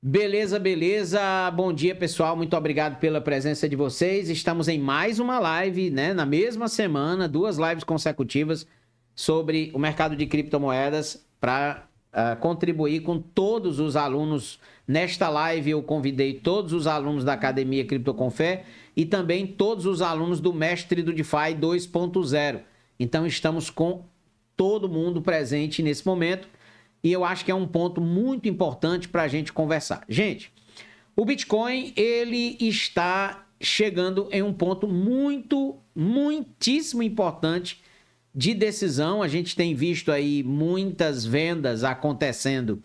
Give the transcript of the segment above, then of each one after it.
Beleza, beleza. Bom dia, pessoal. Muito obrigado pela presença de vocês. Estamos em mais uma live, né? Na mesma semana, 2 lives consecutivas sobre o mercado de criptomoedas para contribuir com todos os alunos. Nesta live eu convidei todos os alunos da Academia Cripto com Fé e também todos os alunos do Mestre do DeFi 2.0. Então estamos com todo mundo presente nesse momento. E eu acho que é um ponto muito importante para a gente conversar. Gente, o Bitcoin, ele está chegando em um ponto muitíssimo importante de decisão. A gente tem visto aí muitas vendas acontecendo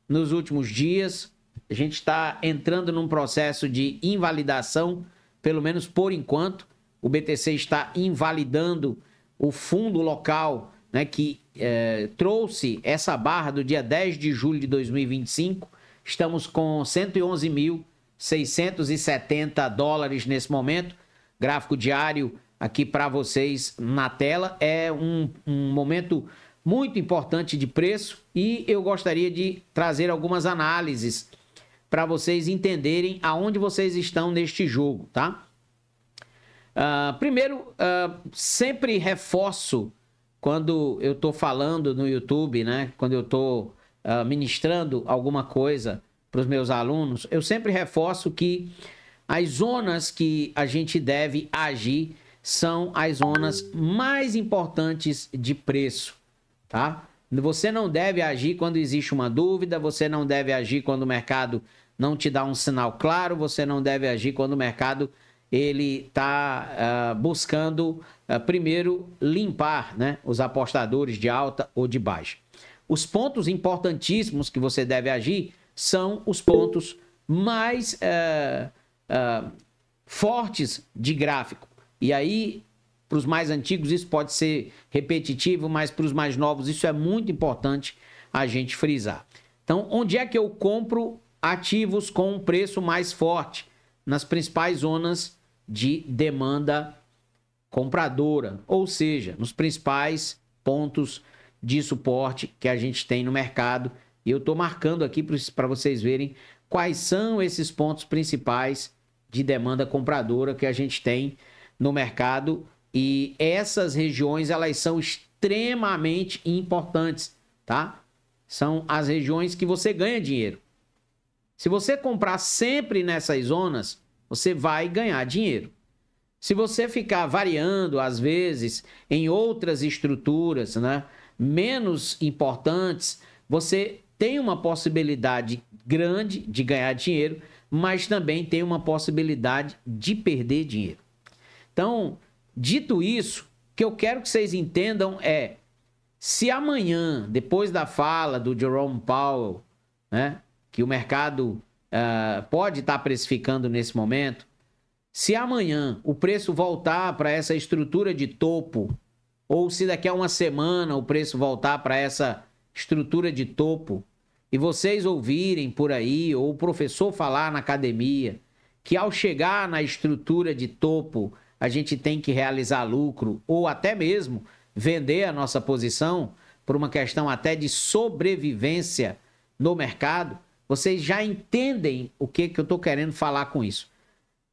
nos últimos dias. A gente está entrando num processo de invalidação, pelo menos por enquanto. O BTC está invalidando o fundo local, né, que trouxe essa barra do dia 10 de julho de 2025. Estamos com 111.670 dólares nesse momento. Gráfico diário aqui para vocês na tela. É um momento muito importante de preço e eu gostaria de trazer algumas análises para vocês entenderem aonde vocês estão neste jogo, tá? Primeiro, sempre reforço quando eu estou falando no YouTube, né? Quando eu estou ministrando alguma coisa para os meus alunos, eu sempre reforço que as zonas que a gente deve agir são as zonas mais importantes de preço, tá? Você não deve agir quando existe uma dúvida, você não deve agir quando o mercado não te dá um sinal claro, você não deve agir quando o mercado ele está buscando primeiro limpar, né, os apostadores de alta ou de baixa. Os pontos importantíssimos que você deve agir são os pontos mais fortes de gráfico. E aí, para os mais antigos, isso pode ser repetitivo, mas para os mais novos, isso é muito importante a gente frisar. Então, onde é que eu compro ativos com um preço mais forte? Nas principais zonas de demanda compradora, ou seja, nos principais pontos de suporte que a gente tem no mercado. E eu estou marcando aqui para vocês verem quais são esses pontos principais de demanda compradora que a gente tem no mercado. E essas regiões, elas são extremamente importantes, tá? São as regiões que você ganha dinheiro. Se você comprar sempre nessas zonas, você vai ganhar dinheiro. Se você ficar variando, às vezes, em outras estruturas, né, menos importantes, você tem uma possibilidade grande de ganhar dinheiro, mas também tem uma possibilidade de perder dinheiro. Então, dito isso, o que eu quero que vocês entendam é, se amanhã, depois da fala do Jerome Powell, né, que o mercado pode estar precificando nesse momento, se amanhã o preço voltar para essa estrutura de topo, ou se daqui a uma semana o preço voltar para essa estrutura de topo, e vocês ouvirem por aí, ou o professor falar na academia, que ao chegar na estrutura de topo, a gente tem que realizar lucro, ou até mesmo vender a nossa posição, por uma questão até de sobrevivência no mercado, vocês já entendem o que eu estou querendo falar com isso.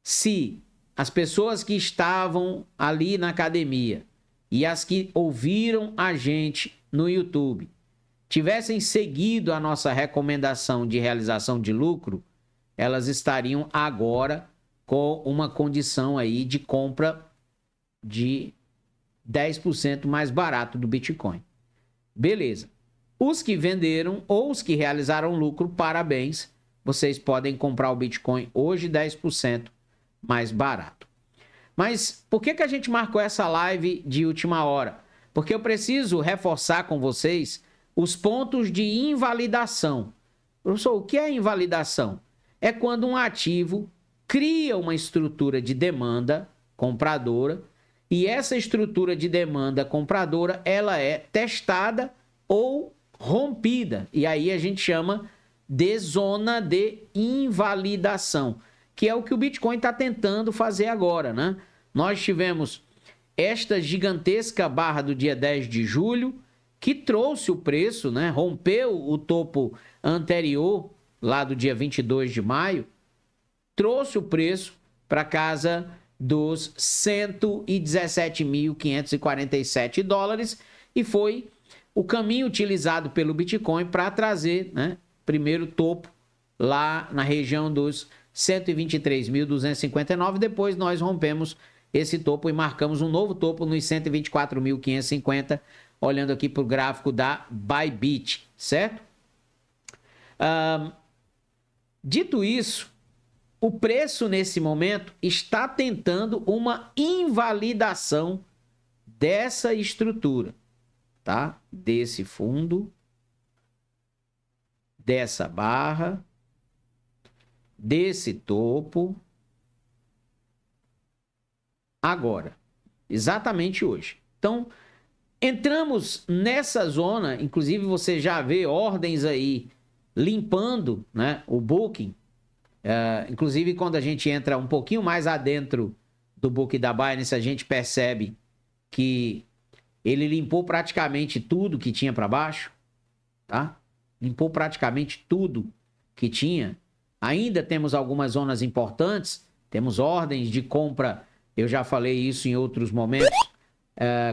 Se as pessoas que estavam ali na academia e as que ouviram a gente no YouTube tivessem seguido a nossa recomendação de realização de lucro, elas estariam agora com uma condição aí de compra de 10% mais barato do Bitcoin. Beleza. Os que venderam ou os que realizaram lucro, parabéns. Vocês podem comprar o Bitcoin hoje 10% mais barato. Mas por que a gente marcou essa live de última hora? Porque eu preciso reforçar com vocês os pontos de invalidação. Professor, o que é invalidação? É quando um ativo cria uma estrutura de demanda compradora e essa estrutura de demanda compradora ela é testada ou rompida. E aí a gente chama de zona de invalidação, que é o que o Bitcoin está tentando fazer agora, né? Nós tivemos esta gigantesca barra do dia 10 de julho, que trouxe o preço, né? Rompeu o topo anterior lá do dia 22 de maio, trouxe o preço para casa dos 117.547 dólares e foi o caminho utilizado pelo Bitcoin para trazer, né, primeiro topo lá na região dos 123.259. Depois nós rompemos esse topo e marcamos um novo topo nos 124.550, olhando aqui para o gráfico da Bybit, certo? Dito isso, o preço nesse momento está tentando uma invalidação dessa estrutura, tá? Desse fundo, dessa barra, desse topo. Agora, exatamente hoje. Então, entramos nessa zona, inclusive você já vê ordens aí limpando, né, o Booking. Inclusive, quando a gente entra um pouquinho mais adentro do book da Binance, a gente percebe que ele limpou praticamente tudo que tinha para baixo, tá? Limpou praticamente tudo que tinha. Ainda temos algumas zonas importantes, temos ordens de compra, eu já falei isso em outros momentos,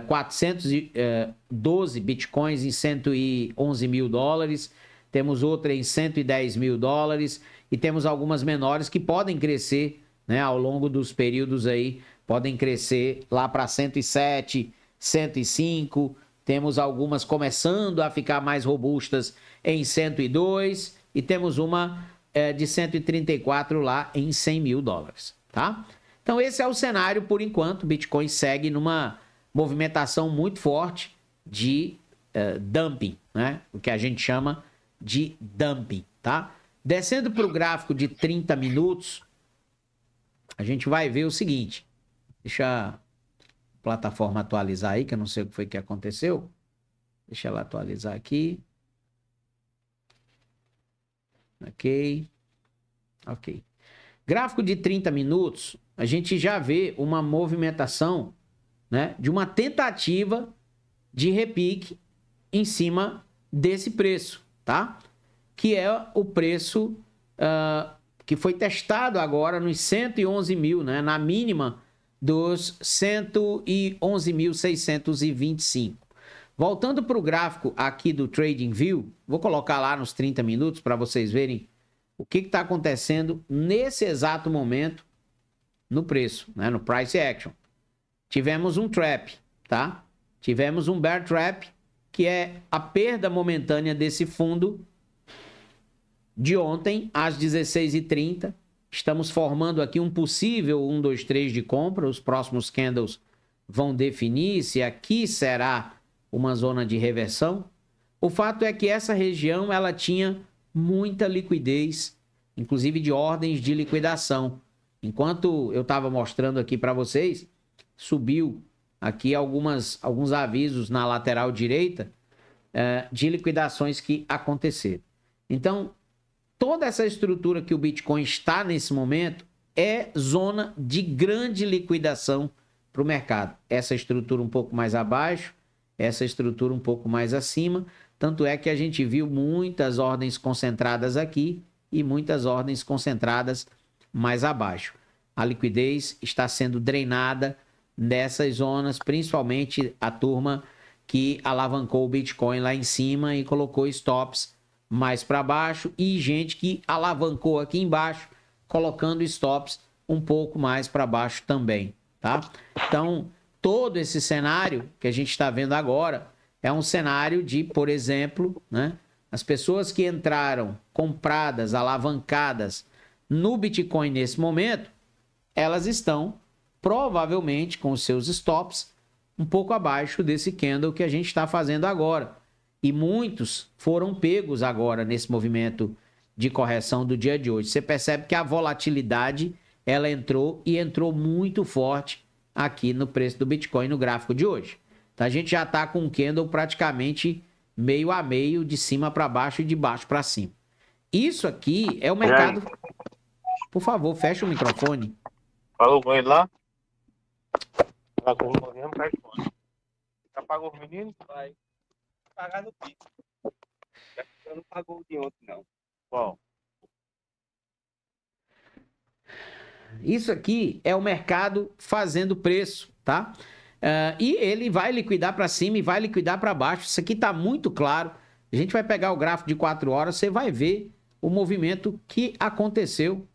412 bitcoins em 111 mil dólares, temos outra em 110 mil dólares, e temos algumas menores que podem crescer, né, ao longo dos períodos aí, podem crescer lá para 107, 105, temos algumas começando a ficar mais robustas em 102, e temos uma de 134 lá em 100 mil dólares, tá? Então esse é o cenário por enquanto. O Bitcoin segue numa movimentação muito forte de dumping, né? O que a gente chama de dumping, tá? Descendo para o gráfico de 30 minutos, a gente vai ver o seguinte. Deixa a plataforma atualizar aí, que eu não sei o que foi que aconteceu. Deixa ela atualizar aqui. Ok. Ok. Gráfico de 30 minutos, a gente já vê uma movimentação, né, de uma tentativa de repique em cima desse preço, tá? Que é o preço que foi testado agora nos 111 mil, né? Na mínima dos 111.625. Voltando para o gráfico aqui do TradingView, vou colocar lá nos 30 minutos para vocês verem o que está acontecendo nesse exato momento no preço, né? No Price Action. Tivemos um trap, tá? Tivemos um bear trap, que é a perda momentânea desse fundo de ontem, às 16h30. Estamos formando aqui um possível 1, 2, 3 de compra. Os próximos candles vão definir se aqui será uma zona de reversão. O fato é que essa região ela tinha muita liquidez, inclusive de ordens de liquidação. Enquanto eu estava mostrando aqui para vocês, subiu aqui alguns avisos na lateral direita de liquidações que aconteceram. Então, toda essa estrutura que o Bitcoin está nesse momento é zona de grande liquidação para o mercado. Essa estrutura um pouco mais abaixo, essa estrutura um pouco mais acima. Tanto é que a gente viu muitas ordens concentradas aqui e muitas ordens concentradas mais abaixo. A liquidez está sendo drenada nessas zonas, principalmente a turma que alavancou o Bitcoin lá em cima e colocou stops mais para baixo, e gente que alavancou aqui embaixo, colocando stops um pouco mais para baixo também, tá? Então, todo esse cenário que a gente está vendo agora é um cenário de, por exemplo, né, as pessoas que entraram compradas, alavancadas no Bitcoin nesse momento, elas estão provavelmente com os seus stops um pouco abaixo desse candle que a gente está fazendo agora. E muitos foram pegos agora nesse movimento de correção do dia de hoje. Você percebe que a volatilidade ela entrou e entrou muito forte aqui no preço do Bitcoin no gráfico de hoje. Então a gente já está com um candle praticamente meio a meio, de cima para baixo e de baixo para cima. Isso aqui é o mercado... Por favor, fecha o microfone. Falou com ele lá? Pagou o mesmo cartão. Já pagou os meninos? Vai. Pagar no Pix. Já não pagou o de ontem, não. Qual? Isso aqui é o mercado fazendo preço, tá? E ele vai liquidar para cima e vai liquidar para baixo. Isso aqui está muito claro. A gente vai pegar o gráfico de 4 horas, você vai ver o movimento que aconteceu,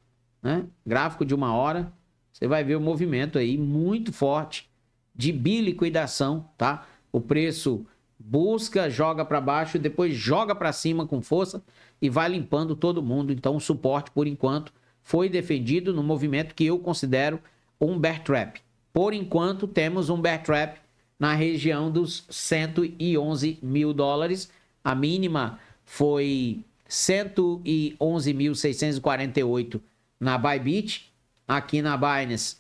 né? Gráfico de 1 hora, você vai ver o movimento aí muito forte de biliquidação, tá? O preço busca, joga para baixo, depois joga para cima com força e vai limpando todo mundo. Então o suporte, por enquanto, foi defendido no movimento que eu considero um bear trap. Por enquanto, temos um bear trap na região dos 111 mil dólares. A mínima foi 111.648 na Bybit. Aqui na Binance,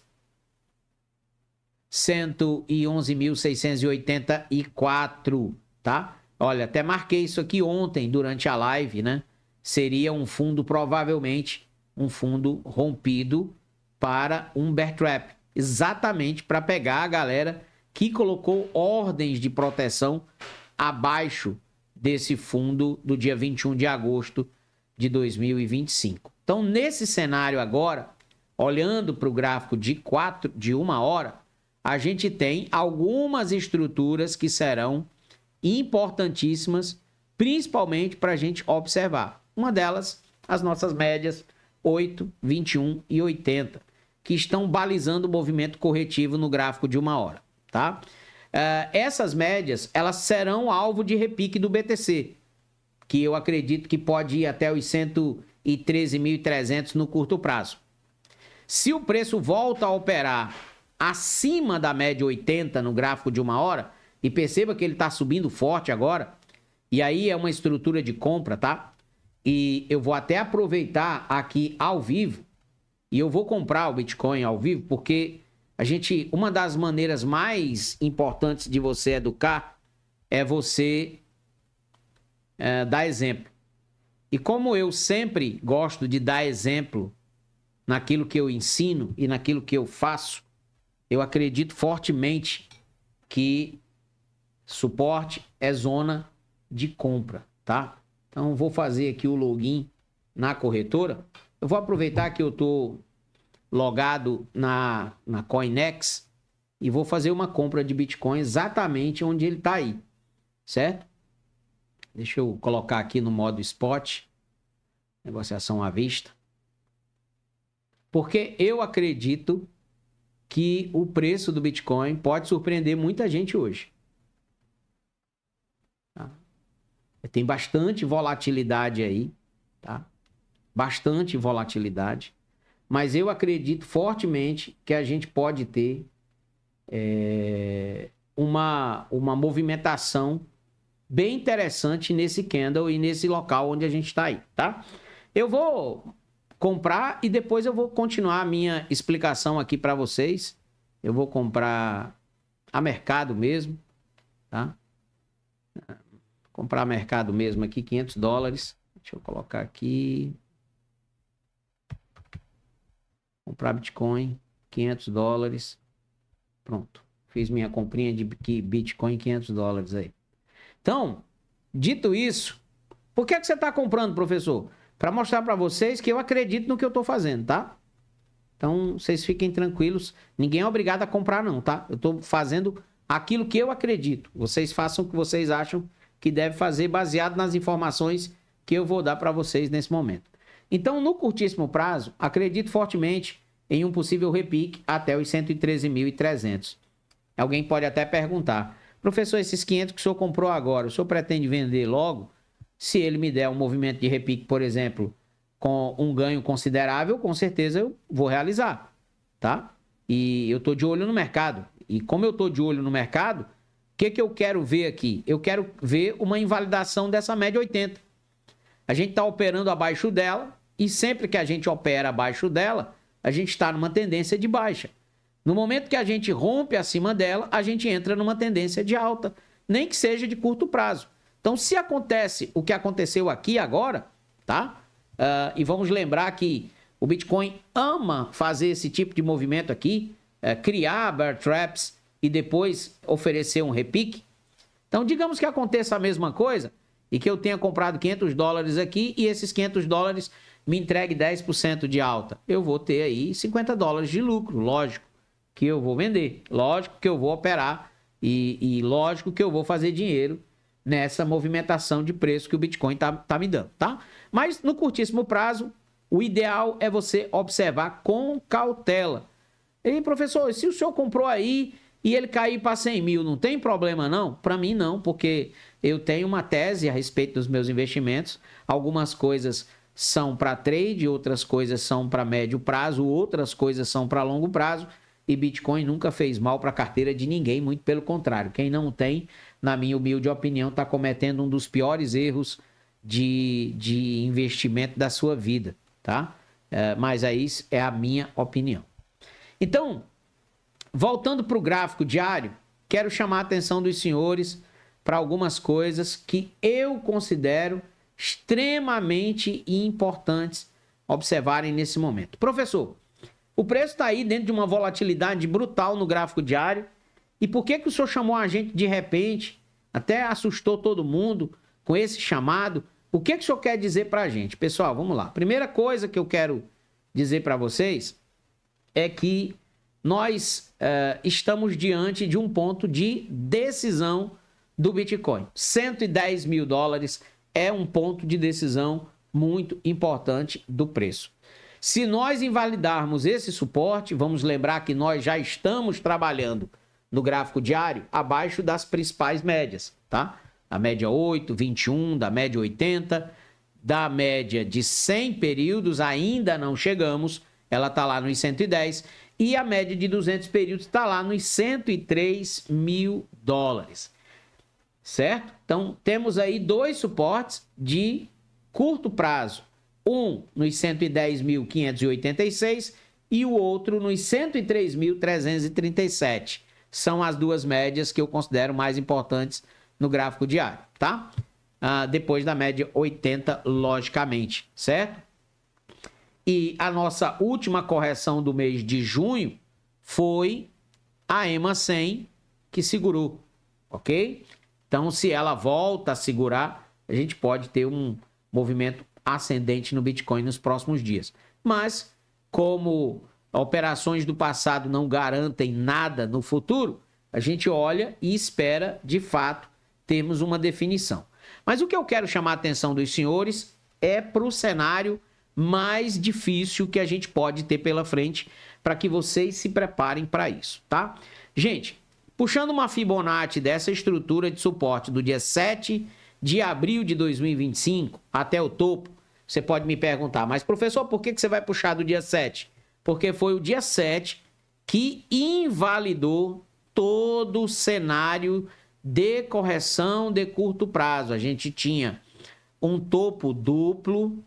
111.684, tá? Olha, até marquei isso aqui ontem durante a live, né? Seria um fundo, provavelmente, um fundo rompido para um bear trap. Exatamente para pegar a galera que colocou ordens de proteção abaixo desse fundo do dia 21 de agosto de 2025. Então, nesse cenário agora, olhando para o gráfico de 1 hora, a gente tem algumas estruturas que serão importantíssimas, principalmente para a gente observar. Uma delas, as nossas médias 8, 21 e 80, que estão balizando o movimento corretivo no gráfico de 1 hora, tá? Essas médias, elas serão alvo de repique do BTC, que eu acredito que pode ir até os 113.300 no curto prazo. Se o preço volta a operar acima da média 80 no gráfico de 1 hora, e perceba que ele está subindo forte agora, e aí é uma estrutura de compra, tá? E eu vou até aproveitar aqui ao vivo, e eu vou comprar o Bitcoin ao vivo, porque uma das maneiras mais importantes de você educar é você dar exemplo. E como eu sempre gosto de dar exemplo naquilo que eu ensino e naquilo que eu faço, eu acredito fortemente que suporte é zona de compra, tá? Então, vou fazer aqui o login na corretora. Eu vou aproveitar que eu estou logado na Coinex e vou fazer uma compra de Bitcoin exatamente onde ele está aí, certo? Deixa eu colocar aqui no modo spot, negociação à vista. Porque eu acredito que o preço do Bitcoin pode surpreender muita gente hoje. Tá? Tem bastante volatilidade aí, tá? Bastante volatilidade. Mas eu acredito fortemente que a gente pode ter uma movimentação bem interessante nesse candle e nesse local onde a gente está aí, tá? Eu vou comprar e depois eu vou continuar a minha explicação aqui para vocês. Eu vou comprar a mercado mesmo, tá? Comprar a mercado mesmo aqui, 500 dólares. Deixa eu colocar aqui. Comprar Bitcoin, 500 dólares. Pronto. Fiz minha comprinha de Bitcoin, 500 dólares aí. Então, dito isso, por que você está comprando, professor? Para mostrar para vocês que eu acredito no que eu estou fazendo, tá? Então, vocês fiquem tranquilos. Ninguém é obrigado a comprar, não, tá? Eu estou fazendo aquilo que eu acredito. Vocês façam o que vocês acham que deve fazer, baseado nas informações que eu vou dar para vocês nesse momento. Então, no curtíssimo prazo, acredito fortemente em um possível repique até os 113.300. Alguém pode até perguntar, professor, esses 500 que o senhor comprou agora, o senhor pretende vender logo? Se ele me der um movimento de repique, por exemplo, com um ganho considerável, com certeza eu vou realizar, tá? E eu estou de olho no mercado. E como eu estou de olho no mercado, o que eu quero ver aqui? Eu quero ver uma invalidação dessa média 80. A gente está operando abaixo dela e sempre que a gente opera abaixo dela, a gente está numa tendência de baixa. No momento que a gente rompe acima dela, a gente entra numa tendência de alta, nem que seja de curto prazo. Então, se acontece o que aconteceu aqui agora, tá? E vamos lembrar que o Bitcoin ama fazer esse tipo de movimento aqui, criar bear traps e depois oferecer um repique. Então, digamos que aconteça a mesma coisa e que eu tenha comprado 500 dólares aqui e esses 500 dólares me entregue 10% de alta, eu vou ter aí $50 de lucro, lógico que eu vou vender, lógico que eu vou operar e lógico que eu vou fazer dinheiro nessa movimentação de preço que o Bitcoin tá me dando, tá? Mas no curtíssimo prazo, o ideal é você observar com cautela. E professor, se o senhor comprou aí e ele cair para 100 mil, não tem problema não? Para mim não, porque eu tenho uma tese a respeito dos meus investimentos. Algumas coisas são para trade, outras coisas são para médio prazo, outras coisas são para longo prazo. E Bitcoin nunca fez mal para a carteira de ninguém, muito pelo contrário. Quem não tem, na minha humilde opinião, está cometendo um dos piores erros de investimento da sua vida, tá? Mas aí é a minha opinião. Então, voltando para o gráfico diário, quero chamar a atenção dos senhores para algumas coisas que eu considero extremamente importantes observarem nesse momento. Professor, o preço está aí dentro de uma volatilidade brutal no gráfico diário. E por que o senhor chamou a gente de repente? Até assustou todo mundo com esse chamado. O que o senhor quer dizer para a gente? Pessoal, vamos lá. Primeira coisa que eu quero dizer para vocês é que nós estamos diante de um ponto de decisão do Bitcoin. $110 mil é um ponto de decisão muito importante do preço. Se nós invalidarmos esse suporte, vamos lembrar que nós já estamos trabalhando no gráfico diário abaixo das principais médias, tá? A média 8, 21, da média 80, da média de 100 períodos ainda não chegamos, ela está lá nos 110, e a média de 200 períodos está lá nos $103 mil, certo? Então, temos aí dois suportes de curto prazo, um nos 110.586 e o outro nos 103.337. São as duas médias que eu considero mais importantes no gráfico diário, tá? Depois da média 80, logicamente, certo? E a nossa última correção do mês de junho foi a EMA 100 que segurou, ok? Então, se ela volta a segurar, a gente pode ter um movimento ascendente no Bitcoin nos próximos dias. Mas, como operações do passado não garantem nada no futuro, a gente olha e espera, de fato, termos uma definição. Mas o que eu quero chamar a atenção dos senhores é para o cenário mais difícil que a gente pode ter pela frente, para que vocês se preparem para isso, tá? Gente, puxando uma Fibonacci dessa estrutura de suporte do dia 7 de abril de 2025 até o topo, você pode me perguntar, mas professor, por que você vai puxar do dia 7? Porque foi o dia 7 que invalidou todo o cenário de correção de curto prazo. A gente tinha um topo duplo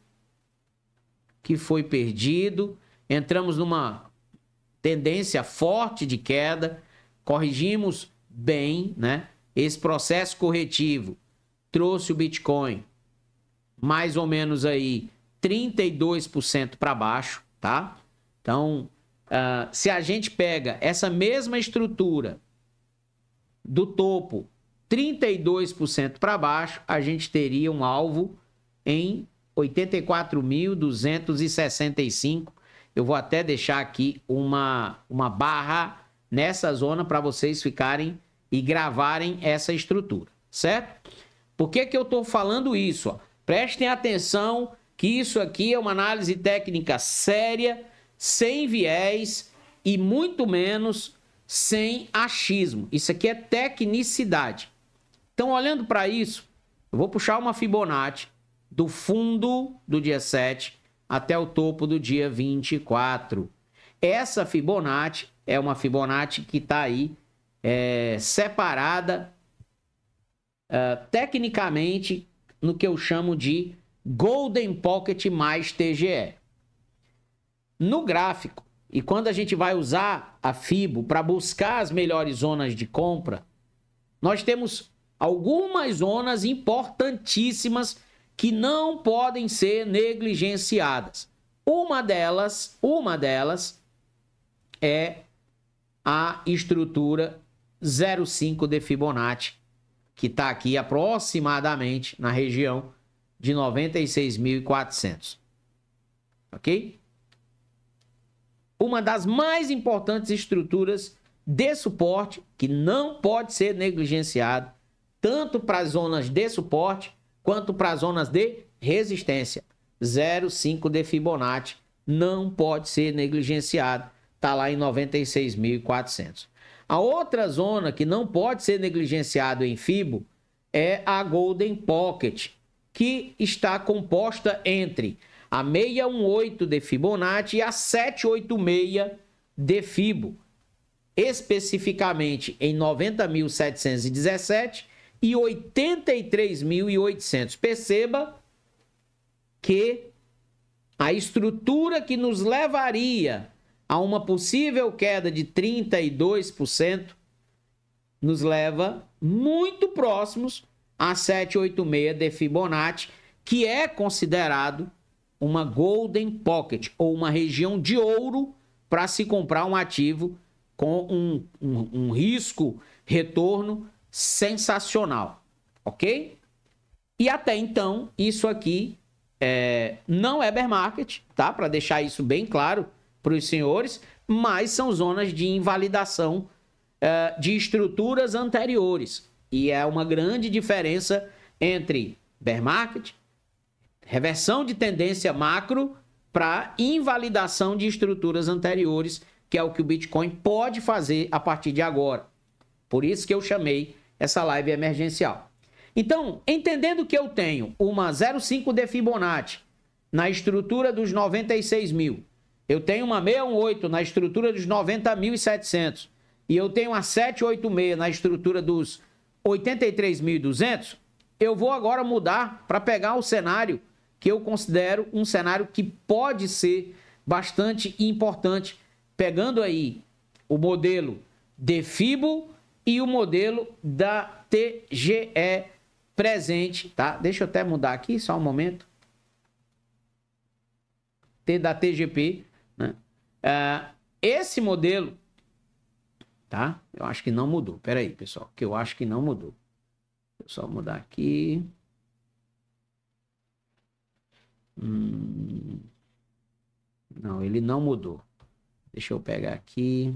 que foi perdido, entramos numa tendência forte de queda, corrigimos bem, né? Esse processo corretivo trouxe o Bitcoin mais ou menos aí 32% para baixo, tá? Então, se a gente pega essa mesma estrutura do topo 32% para baixo, a gente teria um alvo em 84.265. Eu vou até deixar aqui uma barra nessa zona para vocês ficarem e gravarem essa estrutura, certo? Por que eu estou falando isso? Ó? Prestem atenção que isso aqui é uma análise técnica séria, sem viés e muito menos sem achismo. Isso aqui é tecnicidade. Então, olhando para isso, eu vou puxar uma Fibonacci do fundo do dia 7 até o topo do dia 24. Essa Fibonacci é uma Fibonacci que está aí separada tecnicamente no que eu chamo de Golden Pocket mais TGE. No gráfico, e quando a gente vai usar a Fibo para buscar as melhores zonas de compra, nós temos algumas zonas importantíssimas que não podem ser negligenciadas. Uma delas é a estrutura 0,5 de Fibonacci, que está aqui aproximadamente na região de 96.400. ok? Uma das mais importantes estruturas de suporte que não pode ser negligenciado, tanto para as zonas de suporte quanto para as zonas de resistência. 0,5 de Fibonacci não pode ser negligenciado, está lá em 96.400. A outra zona que não pode ser negligenciado em Fibo é a Golden Pocket, que está composta entre a 618 de Fibonacci e a 786 de Fibo, especificamente em 90.717 e 83.800. Perceba que a estrutura que nos levaria a uma possível queda de 32% nos leva muito próximos a 786 de Fibonacci, que é considerado uma Golden Pocket, ou uma região de ouro para se comprar um ativo com um risco-retorno sensacional, ok? E até então, isso aqui não é bear market, tá? Para deixar isso bem claro para os senhores, mas são zonas de invalidação de estruturas anteriores. E é uma grande diferença entre bear market, reversão de tendência macro, para invalidação de estruturas anteriores, que é o que o Bitcoin pode fazer a partir de agora. Por isso que eu chamei essa live emergencial. Então, entendendo que eu tenho uma 0,5 de Fibonacci na estrutura dos 96 mil, eu tenho uma 618 na estrutura dos 90.700 e eu tenho uma 786 na estrutura dos 83.200, eu vou agora mudar para pegar o cenário que eu considero um cenário que pode ser bastante importante, pegando aí o modelo de Fibo e o modelo da TGE presente, tá? Deixa eu até mudar aqui, só um momento. Da TGP, né? Esse modelo, tá? Eu acho que não mudou. Pera aí, pessoal, que eu acho que não mudou. Deixa eu só mudar aqui. Não, ele não mudou. Deixa eu pegar aqui.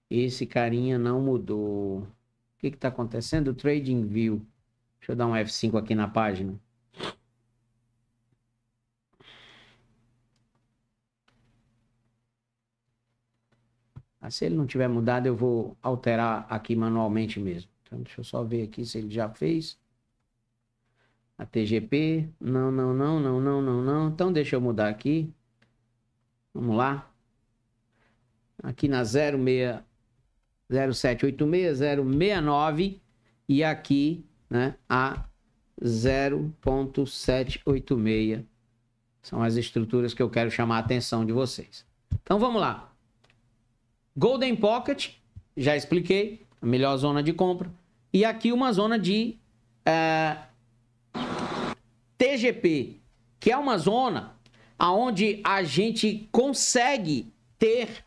Esse carinha não mudou. O que está acontecendo? Trading View. Deixa eu dar um F5 aqui na página. Se ele não tiver mudado, eu vou alterar aqui manualmente mesmo. Então, deixa eu só ver aqui se ele já fez. A TGP. Não. Então, deixa eu mudar aqui. Vamos lá. Aqui na 0786, 069 e aqui, né, a 0.786. São as estruturas que eu quero chamar a atenção de vocês. Então, vamos lá. Golden Pocket, já expliquei, a melhor zona de compra. E aqui uma zona de TGP, que é uma zona onde a gente consegue ter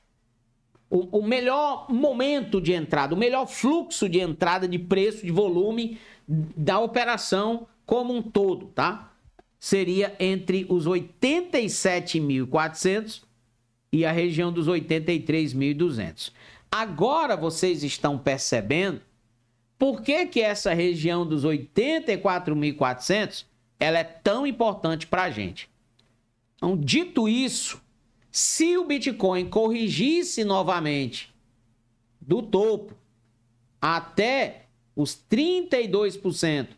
o melhor momento de entrada, o melhor fluxo de entrada de preço, de volume da operação como um todo, tá? Seria entre os 87.400 e a região dos 83.200. Agora vocês estão percebendo por que essa região dos 84.400 ela é tão importante para a gente. Então, dito isso, se o Bitcoin corrigisse novamente do topo até os 32%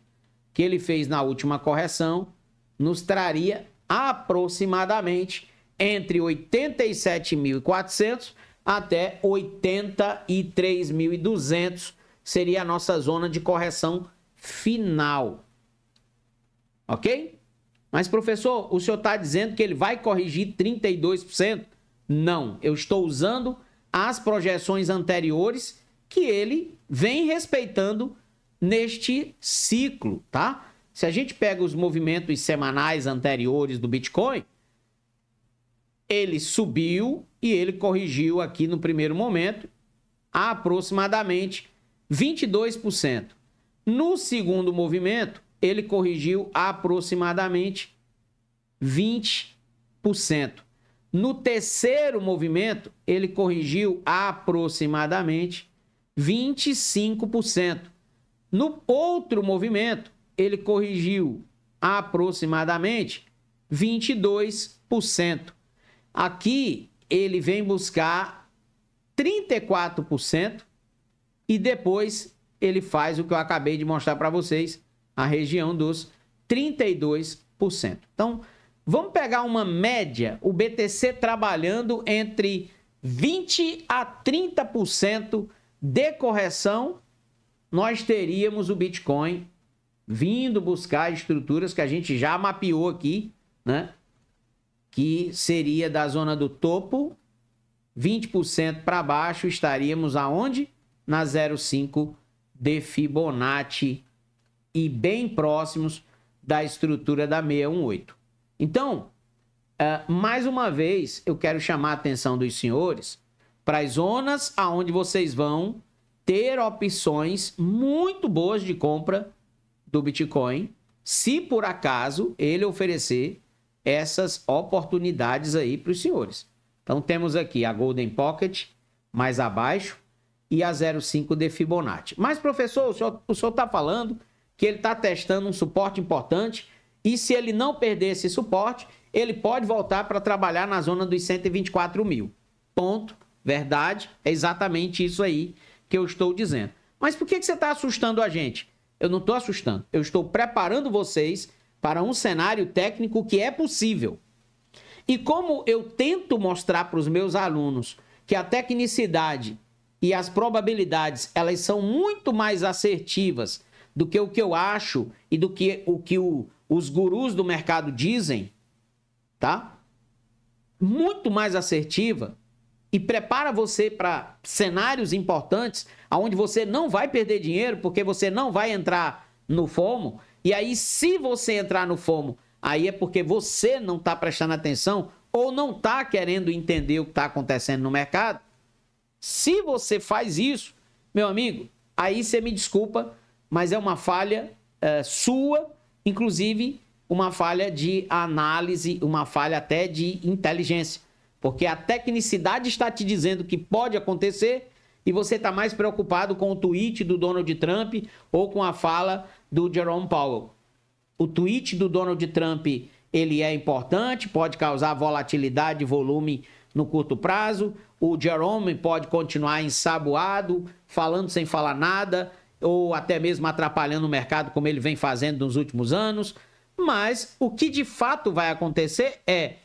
que ele fez na última correção, nos traria aproximadamente entre 87.400 até 83.200 seria a nossa zona de correção final. Ok? Mas, professor, o senhor está dizendo que ele vai corrigir 32%? Não, eu estou usando as projeções anteriores que ele vem respeitando neste ciclo, tá? Se a gente pega os movimentos semanais anteriores do Bitcoin, ele subiu e ele corrigiu aqui no primeiro momento aproximadamente 22%. No segundo movimento, ele corrigiu aproximadamente 20%. No terceiro movimento, ele corrigiu aproximadamente 25%. No outro movimento, ele corrigiu aproximadamente 22%. Aqui, ele vem buscar 34% e depois ele faz o que eu acabei de mostrar para vocês, a região dos 32%. Então, vamos pegar uma média, o BTC trabalhando entre 20% a 30% de correção, nós teríamos o Bitcoin vindo buscar estruturas que a gente já mapeou aqui, né? Que seria da zona do topo, 20% para baixo, estaríamos aonde? Na 0,5 de Fibonacci e bem próximos da estrutura da 618. Então, mais uma vez, eu quero chamar a atenção dos senhores para as zonas aonde vocês vão ter opções muito boas de compra do Bitcoin, se por acaso ele oferecer essas oportunidades aí para os senhores. Então, temos aqui a Golden Pocket mais abaixo e a 0,5 de Fibonacci. Mas, professor, o senhor está falando que ele está testando um suporte importante e se ele não perder esse suporte, ele pode voltar para trabalhar na zona dos 124 mil. Ponto. Verdade. É exatamente isso aí que eu estou dizendo. Mas por que você está assustando a gente? Eu não estou assustando. Eu estou preparando vocês para um cenário técnico que é possível. E como eu tento mostrar para os meus alunos que a tecnicidade e as probabilidades, elas são muito mais assertivas do que o que eu acho e do que os gurus do mercado dizem, tá? Muito mais assertiva e prepara você para cenários importantes onde você não vai perder dinheiro porque você não vai entrar no FOMO. E aí, se você entrar no FOMO, aí é porque você não está prestando atenção ou não está querendo entender o que está acontecendo no mercado. Se você faz isso, meu amigo, aí você me desculpa, mas é uma falha sua, inclusive uma falha de análise, uma falha até de inteligência. Porque a tecnicidade está te dizendo que pode acontecer e você está mais preocupado com o tweet do Donald Trump ou com a fala do Jerome Powell. O tweet do Donald Trump, ele é importante, pode causar volatilidade e volume no curto prazo. O Jerome pode continuar ensaboado, falando sem falar nada, ou até mesmo atrapalhando o mercado como ele vem fazendo nos últimos anos. Mas o que de fato vai acontecer é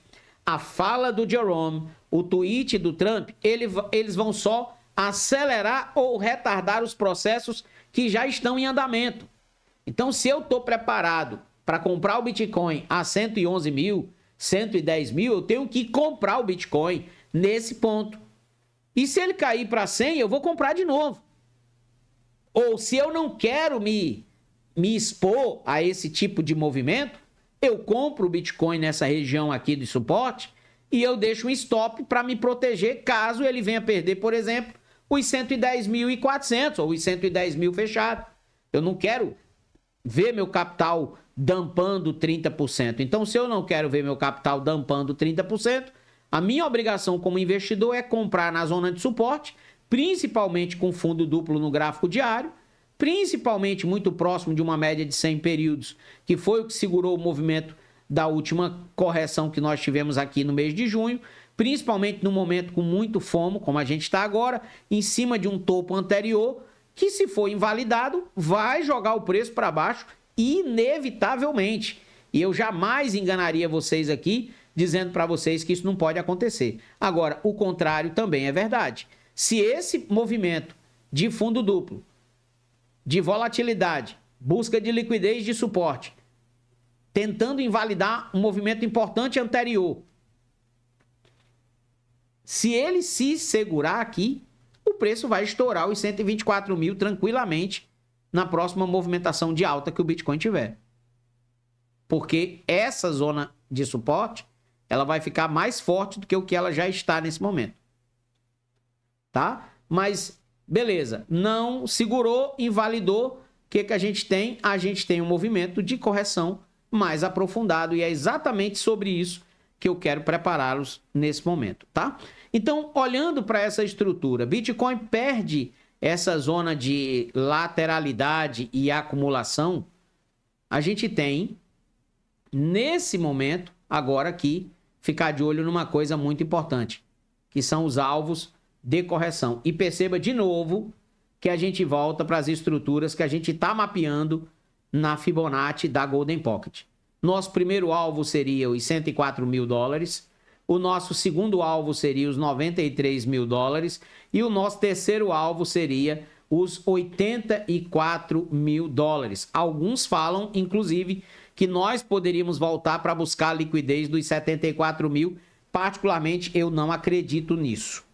a fala do Jerome, o tweet do Trump, eles vão só acelerar ou retardar os processos que já estão em andamento. Então, se eu estou preparado para comprar o Bitcoin a 111 mil, 110 mil, eu tenho que comprar o Bitcoin nesse ponto. E se ele cair para 100, eu vou comprar de novo. Ou se eu não quero me expor a esse tipo de movimento, eu compro o Bitcoin nessa região aqui de suporte e eu deixo um stop para me proteger caso ele venha perder, por exemplo, os 110.400 ou os 110 mil fechado. Eu não quero ver meu capital dampando 30%. Então, se eu não quero ver meu capital dampando 30%, a minha obrigação como investidor é comprar na zona de suporte, principalmente com fundo duplo no gráfico diário, principalmente muito próximo de uma média de 100 períodos, que foi o que segurou o movimento da última correção que nós tivemos aqui no mês de junho, principalmente no momento com muito FOMO, como a gente está agora, em cima de um topo anterior, que se for invalidado, vai jogar o preço para baixo, inevitavelmente. E eu jamais enganaria vocês aqui, dizendo para vocês que isso não pode acontecer. Agora, o contrário também é verdade. Se esse movimento de fundo duplo, de volatilidade, busca de liquidez de suporte, tentando invalidar um movimento importante anterior, se ele se segurar aqui, o preço vai estourar os 124 mil tranquilamente na próxima movimentação de alta que o Bitcoin tiver. Porque essa zona de suporte, ela vai ficar mais forte do que o que ela já está nesse momento. Tá? Mas Beleza, não segurou, invalidou. O que a gente tem? A gente tem um movimento de correção mais aprofundado e é exatamente sobre isso que eu quero prepará-los nesse momento, tá? Então, olhando para essa estrutura, Bitcoin perde essa zona de lateralidade e acumulação. A gente tem, nesse momento, agora aqui, ficar de olho numa coisa muito importante, que são os alvos de correção. E perceba de novo que a gente volta para as estruturas que a gente está mapeando na Fibonacci da Golden Pocket. Nosso primeiro alvo seria os 104 mil dólares, o nosso segundo alvo seria os 93 mil dólares e o nosso terceiro alvo seria os 84 mil dólares. Alguns falam, inclusive, que nós poderíamos voltar para buscar a liquidez dos 74 mil. Particularmente, eu não acredito nisso.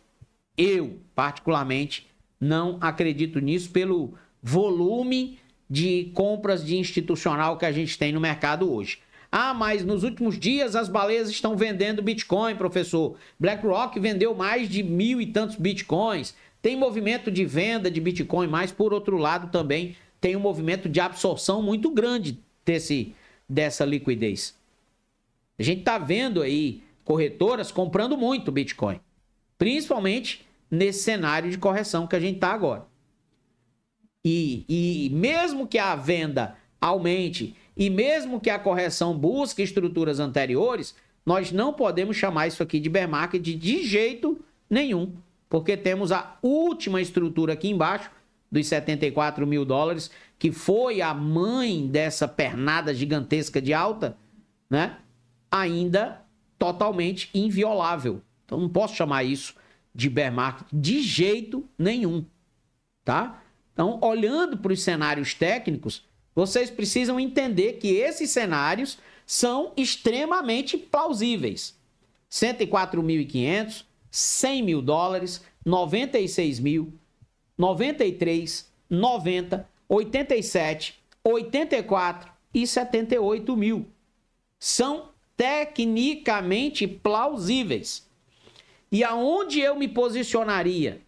Eu, particularmente, não acredito nisso pelo volume de compras de institucional que a gente tem no mercado hoje. Ah, mas nos últimos dias as baleias estão vendendo Bitcoin, professor. BlackRock vendeu mais de 1.000 e tantos Bitcoins. Tem movimento de venda de Bitcoin, mas por outro lado também tem um movimento de absorção muito grande dessa liquidez. A gente está vendo aí corretoras comprando muito Bitcoin, principalmente nesse cenário de correção que a gente está agora. E mesmo que a venda aumente e mesmo que a correção busque estruturas anteriores, nós não podemos chamar isso aqui de bear market de jeito nenhum, porque temos a última estrutura aqui embaixo dos 74 mil dólares, que foi a mãe dessa pernada gigantesca de alta, né? Ainda totalmente inviolável. Então não posso chamar isso de bear market de jeito nenhum, tá? Então, olhando para os cenários técnicos, vocês precisam entender que esses cenários são extremamente plausíveis. 104.500, 100 mil dólares, 96 mil, 93, 90, 87, 84 e 78 mil. São tecnicamente plausíveis. E aonde eu me posicionaria?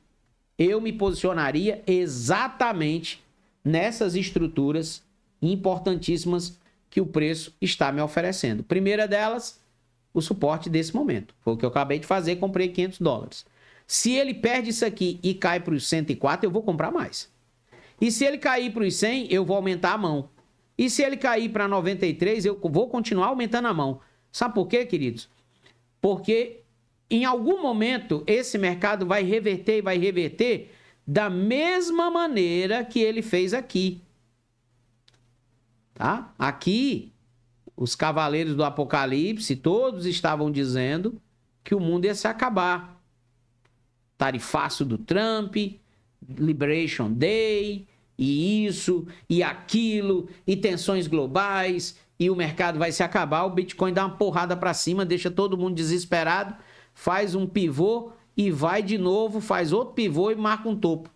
Eu me posicionaria exatamente nessas estruturas importantíssimas que o preço está me oferecendo. Primeira delas, o suporte desse momento. Foi o que eu acabei de fazer, comprei 500 dólares. Se ele perde isso aqui e cai para os 104, eu vou comprar mais. E se ele cair para os 100, eu vou aumentar a mão. E se ele cair para 93, eu vou continuar aumentando a mão. Sabe por quê, queridos? Porque em algum momento esse mercado vai reverter da mesma maneira que ele fez aqui. Tá? Aqui, os cavaleiros do Apocalipse, todos estavam dizendo que o mundo ia se acabar. Tarifaço do Trump, Liberation Day, e isso, e aquilo, e tensões globais, e o mercado vai se acabar, o Bitcoin dá uma porrada para cima, deixa todo mundo desesperado, faz um pivô e vai de novo, faz outro pivô e marca um topo.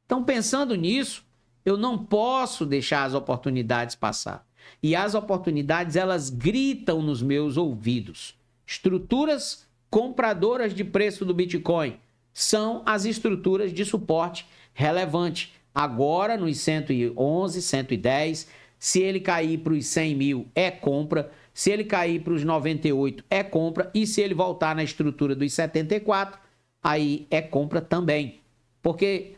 Então, pensando nisso, eu não posso deixar as oportunidades passar. E as oportunidades, elas gritam nos meus ouvidos. Estruturas compradoras de preço do Bitcoin são as estruturas de suporte relevante. Agora, nos 111, 110, se ele cair para os 100 mil, é compra. Se ele cair para os 98, é compra. E se ele voltar na estrutura dos 74, aí é compra também. Porque,